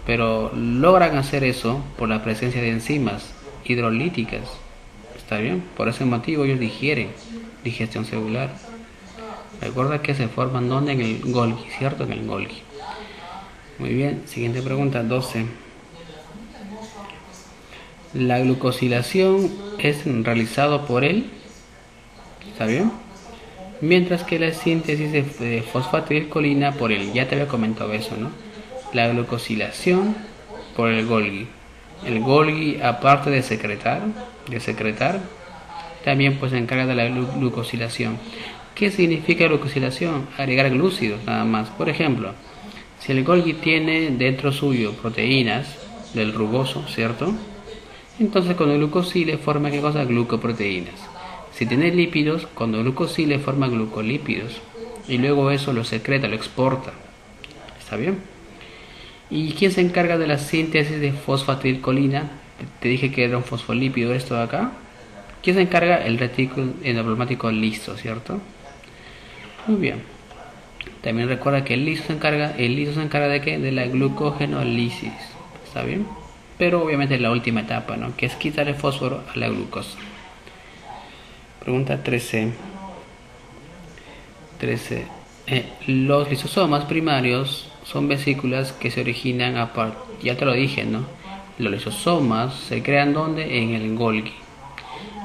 Pero logran hacer eso por la presencia de enzimas hidrolíticas. ¿Está bien? Por ese motivo ellos digieren digestión celular. Recuerda que se forman ¿dónde? En el Golgi, ¿cierto? En el Golgi. Muy bien, siguiente pregunta 12. La glucosilación es realizado por él, ¿está bien? Mientras que la síntesis de fosfatidilcolina por él, ya te había comentado eso, ¿no? La glucosilación por el Golgi. El Golgi, aparte de secretar, también pues se encarga de la glucosilación. ¿Qué significa glucosilación? Agregar glúcidos nada más. Por ejemplo, si el Golgi tiene dentro suyo proteínas del rugoso, ¿cierto? Entonces cuando glucosile forma ¿qué cosa? Glucoproteínas. Si tiene lípidos, cuando glucosile forma glucolípidos. Y luego eso lo secreta, lo exporta. ¿Está bien? ¿Y quién se encarga de la síntesis de fosfatidilcolina? te dije que era un fosfolípido esto de acá. ¿Quién se encarga? El retículo endoplasmático liso, ¿cierto? Muy bien. También recuerda que el liso se encarga de qué? De la glucogenólisis. ¿Está bien? Pero obviamente es la última etapa, ¿no? Que es quitar el fósforo a la glucosa. Pregunta 13. Los lisosomas primarios son vesículas que se originan a partir, ya te lo dije, ¿no? Los lisosomas se crean ¿dónde? En el Golgi.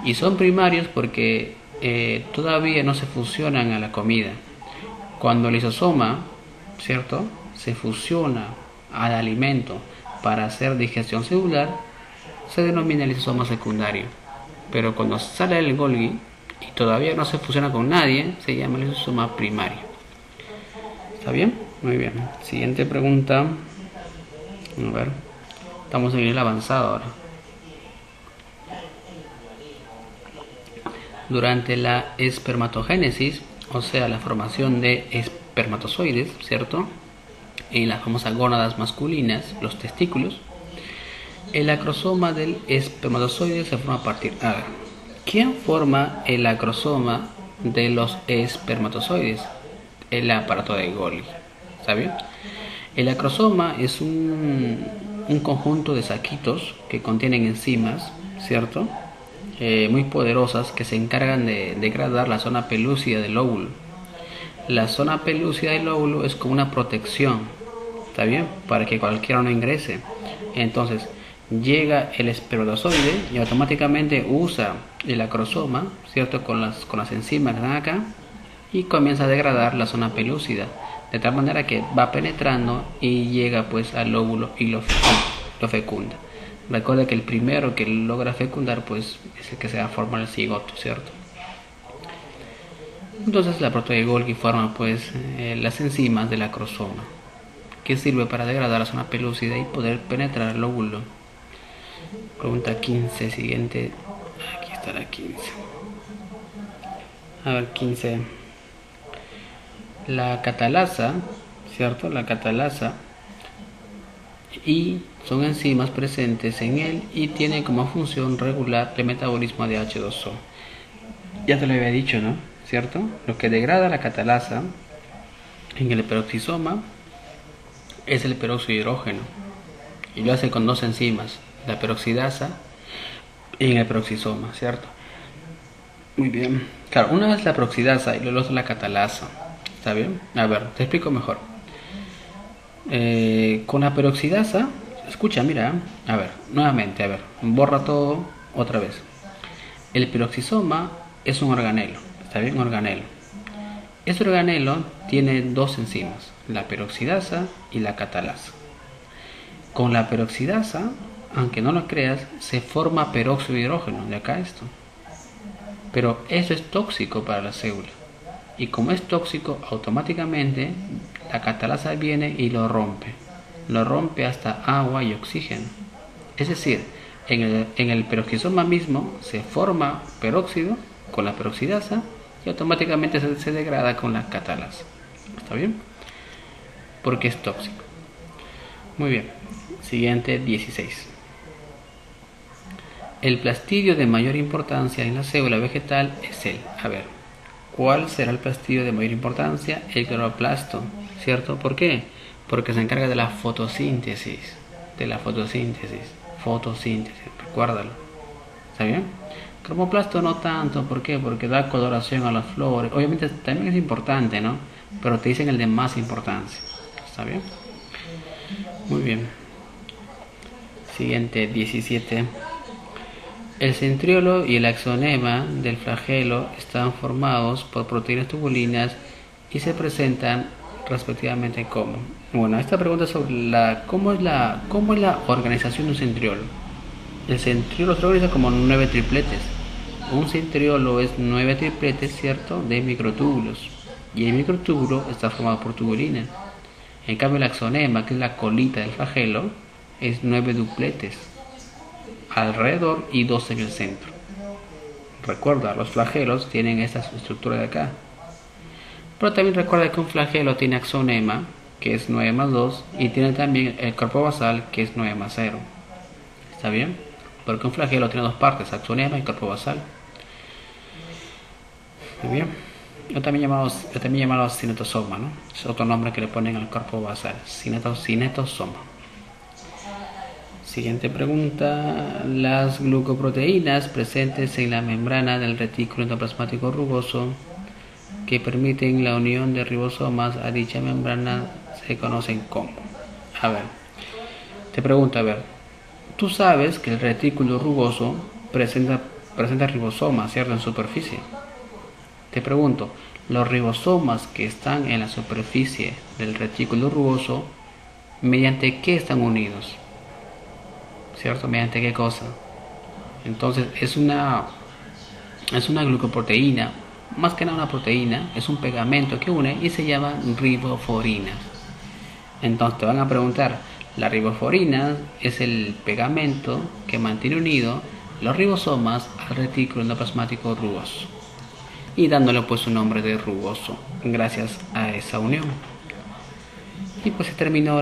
Y son primarios porque todavía no se fusionan a la comida. Cuando el lisosoma, ¿cierto?, se fusiona al alimento para hacer digestión celular, se denomina lisosoma secundario. Pero cuando sale del Golgi y todavía no se fusiona con nadie, se llama lisosoma primario. ¿Está bien? Muy bien. Siguiente pregunta. A ver. Estamos en el avanzado ahora. Durante la espermatogénesis, o sea, la formación de espermatozoides, ¿cierto? En las famosas gónadas masculinas, los testículos, el acrosoma del espermatozoide se forma a partir. A ver, ¿quién forma el acrosoma de los espermatozoides? El aparato de Golgi. ¿Está bien? El acrosoma es un conjunto de saquitos que contienen enzimas, ¿cierto? Muy poderosas que se encargan de degradar la zona pelúcida del óvulo. La zona pelúcida del óvulo es como una protección, ¿está bien? Para que cualquiera no ingrese. Entonces, llega el espermatozoide y automáticamente usa el acrosoma, ¿cierto? Con las enzimas que están acá y comienza a degradar la zona pelúcida, de tal manera que va penetrando y llega pues al óvulo y lo fecunda. Recuerda que el primero que logra fecundar pues es el que se va a formar el cigoto, ¿cierto? Entonces la proteína de Golgi forma pues las enzimas del acrosoma, que sirve para degradar la zona pelúcida y poder penetrar el óvulo. Pregunta 15, siguiente. Aquí está la 15. A ver, 15. La catalasa, ¿cierto? La catalasa y son enzimas presentes en él y tienen como función regular el metabolismo de H2O. Ya te lo había dicho, ¿no? ¿Cierto? Lo que degrada la catalasa en el peroxisoma es el peróxido de hidrógeno y lo hace con dos enzimas, la peroxidasa y en el peroxisoma, ¿cierto? Muy bien. Claro, una es la peroxidasa y la otra es la catalasa. ¿Está bien? A ver, te explico mejor. Con la peroxidasa, escucha, mira, a ver, nuevamente, a ver, borra todo otra vez. El peroxisoma es un organelo, ¿está bien? Un organelo. Este organelo tiene dos enzimas, la peroxidasa y la catalasa. Con la peroxidasa, aunque no lo creas, se forma peróxido de hidrógeno, de acá esto. Pero eso es tóxico para la célula. Y como es tóxico, automáticamente la catalasa viene y lo rompe. Lo rompe hasta agua y oxígeno. Es decir, en el peroxisoma mismo se forma peróxido con la peroxidasa y automáticamente se degrada con la catalasa. ¿Está bien? Porque es tóxico. Muy bien. Siguiente, 16. El plastidio de mayor importancia en la célula vegetal es el, a ver, ¿cuál será el plastidio de mayor importancia? El cloroplasto, ¿cierto? ¿Por qué? Porque se encarga de la fotosíntesis. Fotosíntesis, recuérdalo. ¿Está bien? Cromoplasto no tanto, ¿por qué? Porque da coloración a las flores. Obviamente también es importante, ¿no? Pero te dicen el de más importancia. ¿Está bien? Muy bien. Siguiente, 17. El centriolo y el axonema del flagelo están formados por proteínas tubulinas y se presentan respectivamente como. Bueno, esta pregunta es sobre cómo es la organización de un centriolo. El centriolo se organiza como 9 tripletes. Un centriolo es 9 tripletes, ¿cierto?, de microtúbulos. Y el microtúbulo está formado por tubulinas. En cambio, el axonema, que es la colita del flagelo, es 9 dupletes alrededor y 2 en el centro. Recuerda, los flagelos tienen esta estructura de acá. Pero también recuerda que un flagelo tiene axonema, que es 9 más 2, y tiene también el cuerpo basal, que es 9 más 0. ¿Está bien? porque un flagelo tiene dos partes, axonema y cuerpo basal. Muy bien. Yo también llamado cinetosoma, ¿no? Es otro nombre que le ponen al cuerpo basal, cinetosoma. Siguiente pregunta. Las glucoproteínas presentes en la membrana del retículo endoplasmático rugoso que permiten la unión de ribosomas a dicha membrana se conocen como. A ver, te pregunto, tú sabes que el retículo rugoso presenta ribosomas, ¿cierto? En superficie. Te pregunto, los ribosomas que están en la superficie del retículo rugoso, ¿mediante qué están unidos? ¿Cierto? ¿Mediante qué cosa? Entonces es una glucoproteína, más que nada una proteína, es un pegamento que une y se llama riboforina. Entonces te van a preguntar, la riboforina es el pegamento que mantiene unido los ribosomas al retículo endoplasmático rugoso y dándole pues su nombre de rugoso gracias a esa unión. Y pues se terminó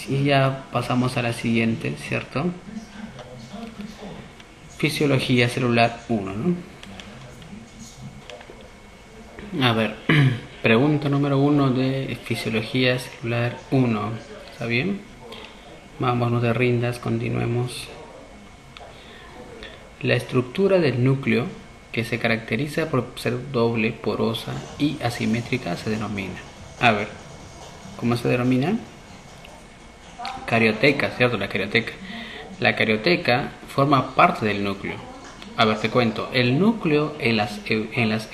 y ya pasamos a la siguiente, ¿cierto? Fisiología celular 1, ¿no? A ver, pregunta número 1 de fisiología celular 1. ¿Está bien? Vamos, no te rindas, continuemos. La estructura del núcleo, que se caracteriza por ser doble, porosa y asimétrica, se denomina. A ver, ¿cómo se denomina? Carioteca, ¿cierto? La carioteca. La carioteca forma parte del núcleo. A ver, te cuento. El núcleo en las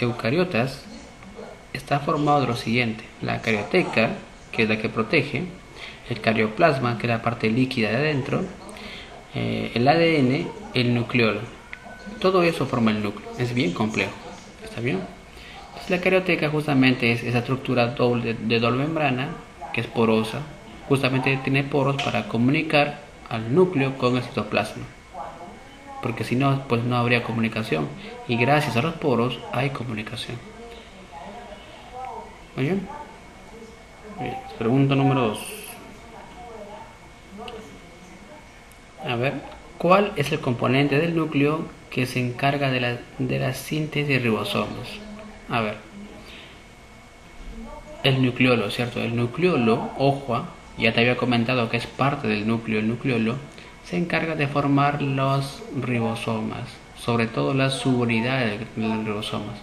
eucariotas está formado de lo siguiente: la carioteca, que es la que protege, el carioplasma, que es la parte líquida de adentro, el ADN, el nucleolo. Todo eso forma el núcleo. Es bien complejo. ¿Está bien? Entonces, la carioteca justamente es esa estructura de doble membrana, que es porosa. Justamente tiene poros para comunicar al núcleo con el citoplasma. Porque si no, pues no habría comunicación. Y gracias a los poros hay comunicación. Muy bien. Pregunta número 2. A ver, ¿cuál es el componente del núcleo que se encarga de la síntesis de ribosomas? A ver, el nucleolo, ¿cierto? El nucleolo, ojo, ya te había comentado que es parte del núcleo. El nucleolo se encarga de formar los ribosomas, sobre todo las subunidades de los ribosomas.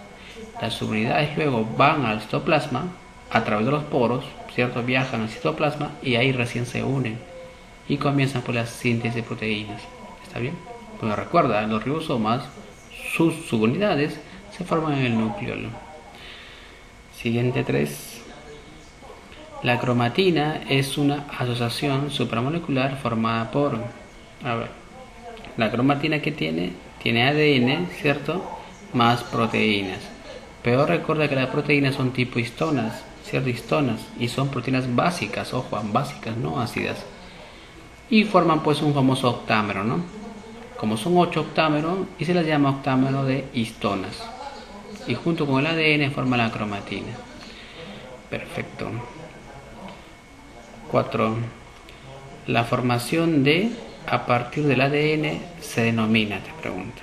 Las subunidades luego van al citoplasma a través de los poros, ¿cierto? Viajan al citoplasma y ahí recién se unen y comienzan por la síntesis de proteínas. ¿Está bien? Pues recuerda, los ribosomas, sus subunidades se forman en el nucleolo. Siguiente 3. La cromatina es una asociación supramolecular formada por, la cromatina que tiene ADN, ¿cierto? Más proteínas. Pero recuerda que las proteínas son tipo histonas, ¿cierto? Histonas, y son proteínas básicas, ojo, básicas, no ácidas. Y forman pues un famoso octámero, ¿no? Como son 8 octámeros, y se les llama octámero de histonas. Y junto con el ADN forma la cromatina. Perfecto. 4. La formación a partir del ADN se denomina, te pregunto.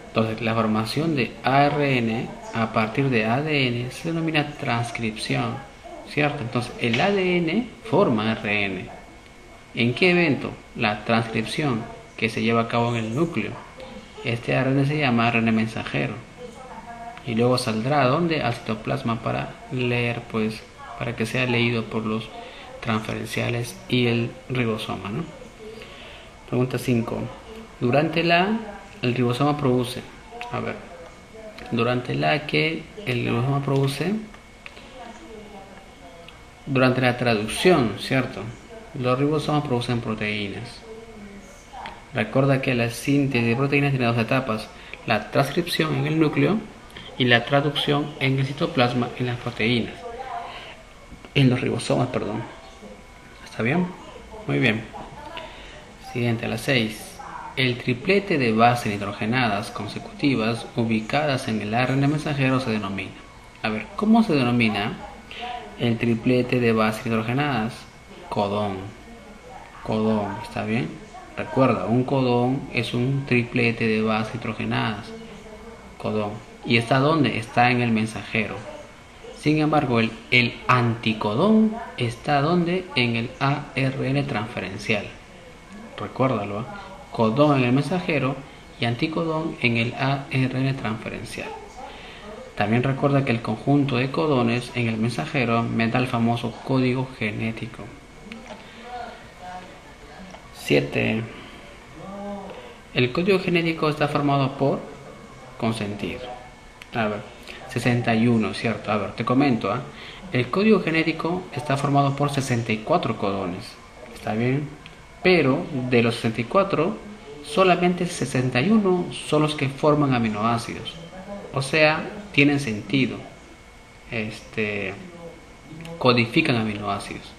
Entonces, la formación de ARN a partir de ADN se denomina transcripción, ¿cierto? Entonces, el ADN forma ARN. ¿En qué evento? La transcripción, que se lleva a cabo en el núcleo. Este ARN se llama ARN mensajero. Y luego saldrá ¿dónde? Al citoplasma para leer, pues, para que sea leído por los transferenciales y el ribosoma, ¿no? Pregunta 5. Durante el ribosoma produce, durante el ribosoma produce, durante la traducción, ¿cierto? Los ribosomas producen proteínas. Recuerda que la síntesis de proteínas tiene 2 etapas: la transcripción en el núcleo y la traducción en el citoplasma en las proteínas, en los ribosomas, perdón. ¿Está bien? Muy bien. Siguiente, a las 6. El triplete de bases nitrogenadas consecutivas ubicadas en el ARN mensajero se denomina. ¿Cómo se denomina el triplete de bases nitrogenadas? Codón. Codón, ¿está bien? Recuerda, un codón es un triplete de bases nitrogenadas. Codón. ¿Y está dónde? Está en el mensajero. Sin embargo, el anticodón está donde en el ARN transferencial. Recuérdalo, ¿eh? Codón en el mensajero y anticodón en el ARN transferencial. También recuerda que el conjunto de codones en el mensajero me da el famoso código genético. 7. El código genético está formado por consentido. A ver, 61, ¿cierto? A ver, te comento, ¿eh? El código genético está formado por 64 codones. ¿Está bien? Pero de los 64, solamente 61 son los que forman aminoácidos. O sea, tienen sentido. Codifican aminoácidos.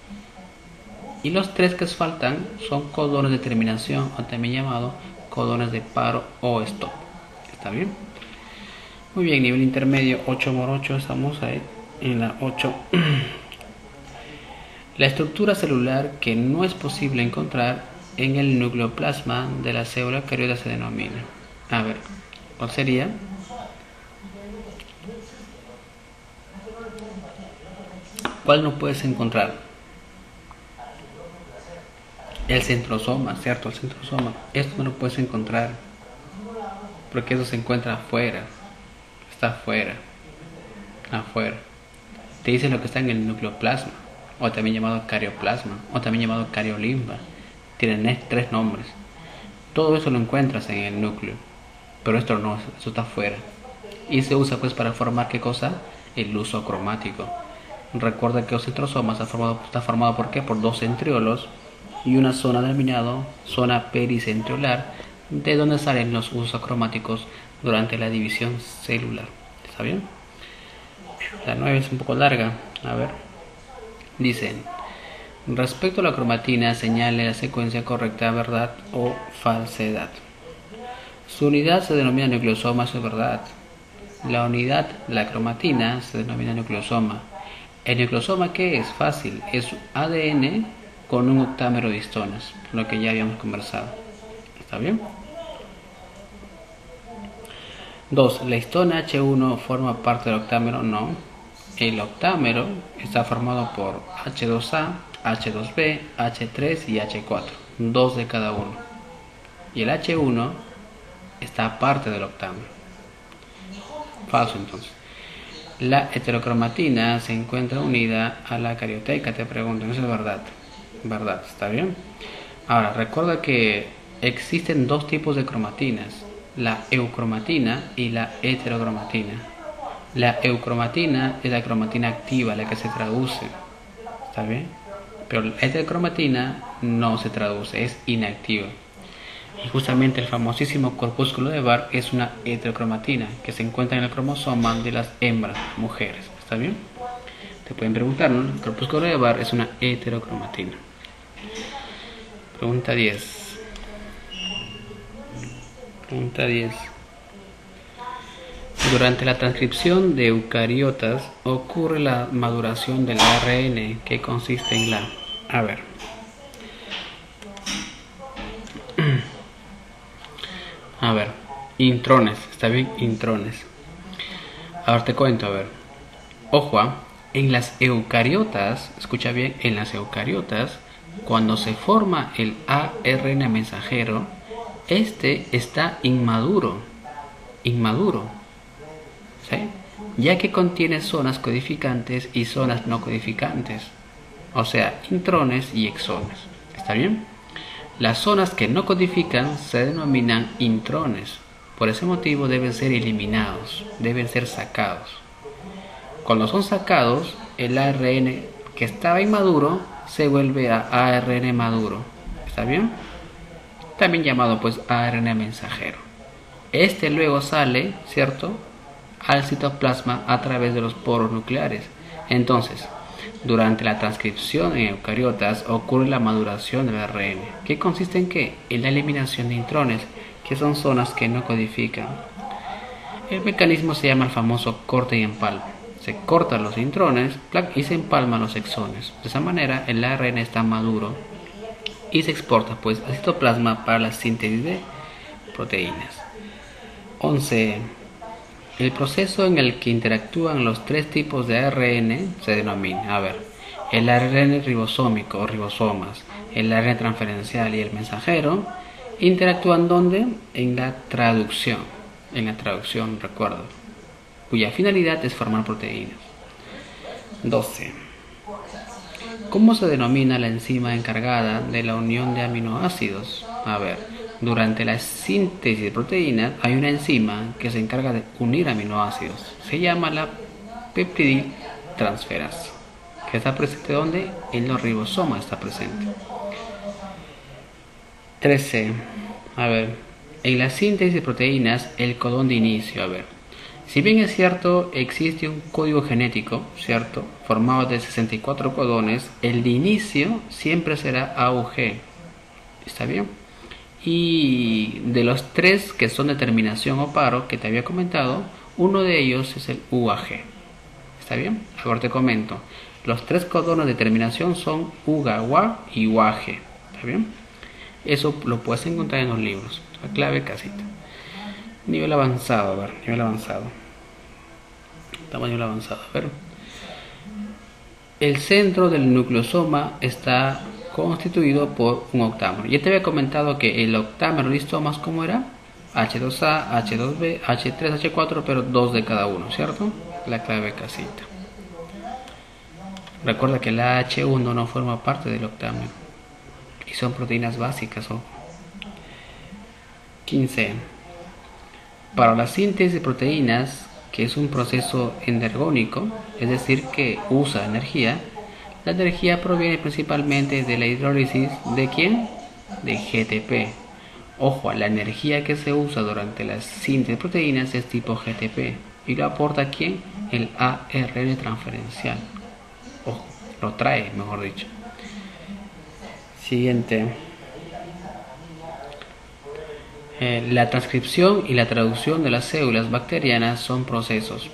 Y los 3 que faltan son codones de terminación, o también llamados codones de paro o stop. ¿Está bien? Muy bien, nivel intermedio 8×8, estamos ahí en la 8. La estructura celular que no es posible encontrar en el nucleoplasma de la célula eucariota se denomina. A ver, ¿cuál sería? ¿Cuál no puedes encontrar? El centrosoma, ¿cierto? El centrosoma. Esto no lo puedes encontrar porque eso se encuentra afuera. Está afuera. Te dice lo que está en el nucleoplasma, o también llamado carioplasma, o también llamado cariolimba. Tienen 3 nombres. Todo eso lo encuentras en el núcleo, pero esto no, eso está afuera. Y se usa pues para formar ¿qué cosa? El uso cromático. Recuerda que los centrosomas está formado ¿por qué? Por 2 centriolos y una zona denominada zona pericentriolar, de donde salen los usos cromáticos durante la división celular. ¿Está bien? La 9 es un poco larga. A ver. Dicen, respecto a la cromatina, señale la secuencia correcta, verdad o falsedad. Su unidad se denomina nucleosoma, eso es verdad. La unidad, la cromatina, se denomina nucleosoma. ¿El nucleosoma qué es? Fácil, es ADN con un octámero de histonas, lo que ya habíamos conversado. ¿Está bien? 2. ¿La histona H1 forma parte del octámero? No. El octámero está formado por H2A, H2B, H3 y H4, 2 de cada uno. Y el H1 está aparte del octámero. Falso entonces. La heterocromatina se encuentra unida a la carioteca, te pregunto, eso es verdad. Verdad, ¿está bien? Ahora, recuerda que existen 2 tipos de cromatinas, la eucromatina y la heterocromatina. La eucromatina es la cromatina activa, la que se traduce, ¿está bien? Pero la heterocromatina no se traduce, es inactiva. Y justamente el famosísimo corpúsculo de Barr es una heterocromatina que se encuentra en el cromosoma de las hembras, mujeres, ¿está bien? Te pueden preguntar, ¿no? El corpúsculo de Barr es una heterocromatina. Pregunta 10. Pregunta 10. Durante la transcripción de eucariotas ocurre la maduración del ARN, que consiste en la... A ver. A ver. Intrones. ¿Está bien? Intrones. A ver, te cuento, a ver. Ojo, en las eucariotas, escucha bien, en las eucariotas, cuando se forma el ARN mensajero, este está inmaduro. ¿Sí? Ya que contiene zonas codificantes y zonas no codificantes, o sea, intrones y exones. ¿Está bien? Las zonas que no codifican se denominan intrones. Por ese motivo deben ser eliminados, deben ser sacados. Cuando son sacados, el ARN que estaba inmaduro se vuelve a ARN maduro. ¿Está bien? También llamado pues ARN mensajero. Este luego sale, ¿cierto?, al citoplasma a través de los poros nucleares. Entonces, durante la transcripción en eucariotas ocurre la maduración del ARN, que consiste en ¿qué? En la eliminación de intrones, que son zonas que no codifican. El mecanismo se llama el famoso corte y empalme. Se cortan los intrones y se empalman los exones. De esa manera el ARN está maduro y se exporta pues al citoplasma para la síntesis de proteínas. 11. El proceso en el que interactúan los tres tipos de ARN se denomina, el ARN ribosómico o ribosomas, el ARN transferencial y el mensajero interactúan ¿dónde? En la traducción, recuerdo, cuya finalidad es formar proteínas. 12. ¿Cómo se denomina la enzima encargada de la unión de aminoácidos? Durante la síntesis de proteínas hay una enzima que se encarga de unir aminoácidos. Se llama la peptidiltransferasa, que está presente ¿dónde? En los ribosomas está presente. 13. En la síntesis de proteínas, el codón de inicio. Si bien es cierto, existe un código genético, ¿cierto?, formado de 64 codones, el de inicio siempre será AUG. ¿Está bien? Y de los tres que son de terminación o paro que te había comentado, uno de ellos es el UAG. ¿Está bien? Ahora te comento. Los tres codones de terminación son UGA, UA y UAG. ¿Está bien? Eso lo puedes encontrar en los libros. La clave casita. Nivel avanzado, nivel avanzado. Estamos en nivel avanzado. El centro del nucleosoma está constituido por un octámero. Ya te había comentado que el octámero de listomas, ¿cómo era? H2A, H2B, H3, H4, pero 2 de cada uno, ¿cierto? La clave casita. Recuerda que la H1 no forma parte del octámero y son proteínas básicas. 15. Para la síntesis de proteínas, que es un proceso endergónico, es decir, que usa energía, la energía proviene principalmente de la hidrólisis ¿de quién? De GTP. Ojo, la energía que se usa durante la síntesis de proteínas es tipo GTP. ¿Y lo aporta quién? El ARN transferencial. Ojo, lo trae, mejor dicho. Siguiente. La transcripción y la traducción de las células bacterianas son procesos.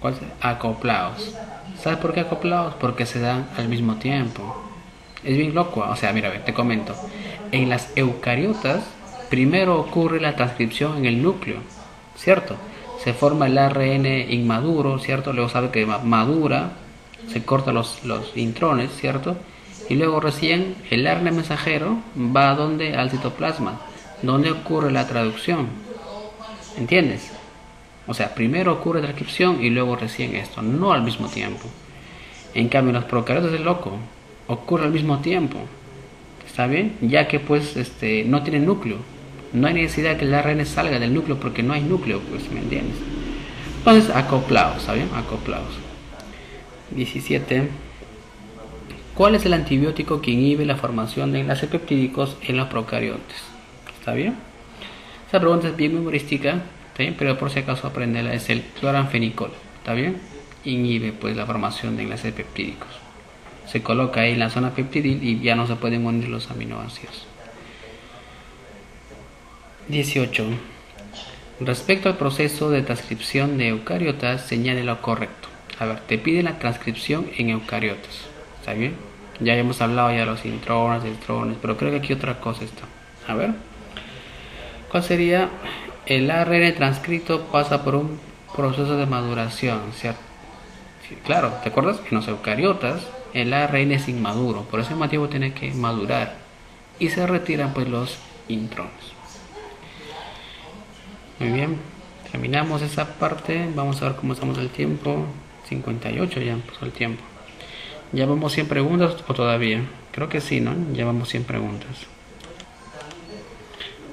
¿Cuál es? Acoplados. ¿Sabes por qué acoplados? Porque se dan al mismo tiempo. Es bien loco. Te comento. En las eucariotas, primero ocurre la transcripción en el núcleo, ¿cierto? Se forma el ARN inmaduro, ¿cierto? Luego sabe que madura, se cortan los intrones, ¿cierto? Y luego recién el ARN mensajero va ¿dónde? Al citoplasma, donde ocurre la traducción. ¿Entiendes? Primero ocurre transcripción y luego recién esto, no al mismo tiempo. En cambio, en los procariotas es loco, ocurre al mismo tiempo. ¿Está bien? Ya que pues no tiene núcleo. No hay necesidad que el ARN salga del núcleo porque no hay núcleo, pues, ¿me entiendes? Entonces, acoplados, ¿está bien? Acoplados. 17. ¿Cuál es el antibiótico que inhibe la formación de enlaces peptídicos en los procariotes? ¿Está bien? Esa pregunta es bien memorística, ¿está bien? Pero por si acaso aprenderla. Es el cloranfenicol, ¿está bien? Inhibe pues la formación de enlaces peptídicos. Se coloca ahí en la zona peptidil y ya no se pueden unir los aminoácidos. 18. Respecto al proceso de transcripción de eucariotas, señale lo correcto. Te pide la transcripción en eucariotas. ¿Está bien? Ya hemos hablado ya de los intrones, extrones, pero creo que aquí otra cosa está. ¿Cuál sería? El ARN transcrito pasa por un proceso de maduración, ¿cierto? Sí, claro, ¿te acuerdas? En los eucariotas el ARN es inmaduro, por ese motivo tiene que madurar y se retiran pues los intrones. Muy bien, terminamos esa parte. Vamos a ver cómo estamos el tiempo. 58 ya pasó el tiempo. ¿Ya vamos 100 preguntas o todavía? Creo que sí, ¿no? Ya vamos 100 preguntas.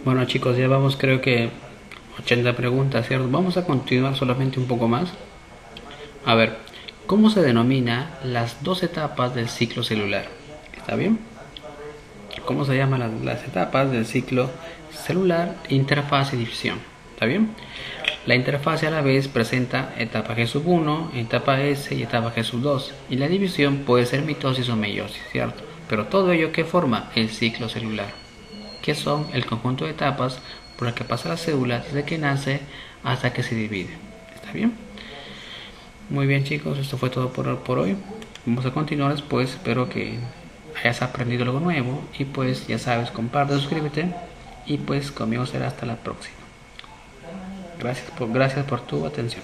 Bueno, chicos, ya vamos creo que 80 preguntas, ¿cierto? Vamos a continuar solamente un poco más. ¿Cómo se denomina las dos etapas del ciclo celular? ¿Está bien? ¿Cómo se llaman las etapas del ciclo celular, interfaz y división? ¿Está bien? La interfaz a la vez presenta etapa G1, etapa S y etapa G2. Y la división puede ser mitosis o meiosis, ¿cierto? Pero todo ello, ¿qué forma? El ciclo celular, que son el conjunto de etapas por las que pasa la célula desde que nace hasta que se divide. ¿Está bien? Muy bien, chicos, esto fue todo por hoy. Vamos a continuar después. Espero que que has aprendido algo nuevo. Y pues ya sabes, comparte, suscríbete. Y pues conmigo será hasta la próxima. Gracias por tu atención.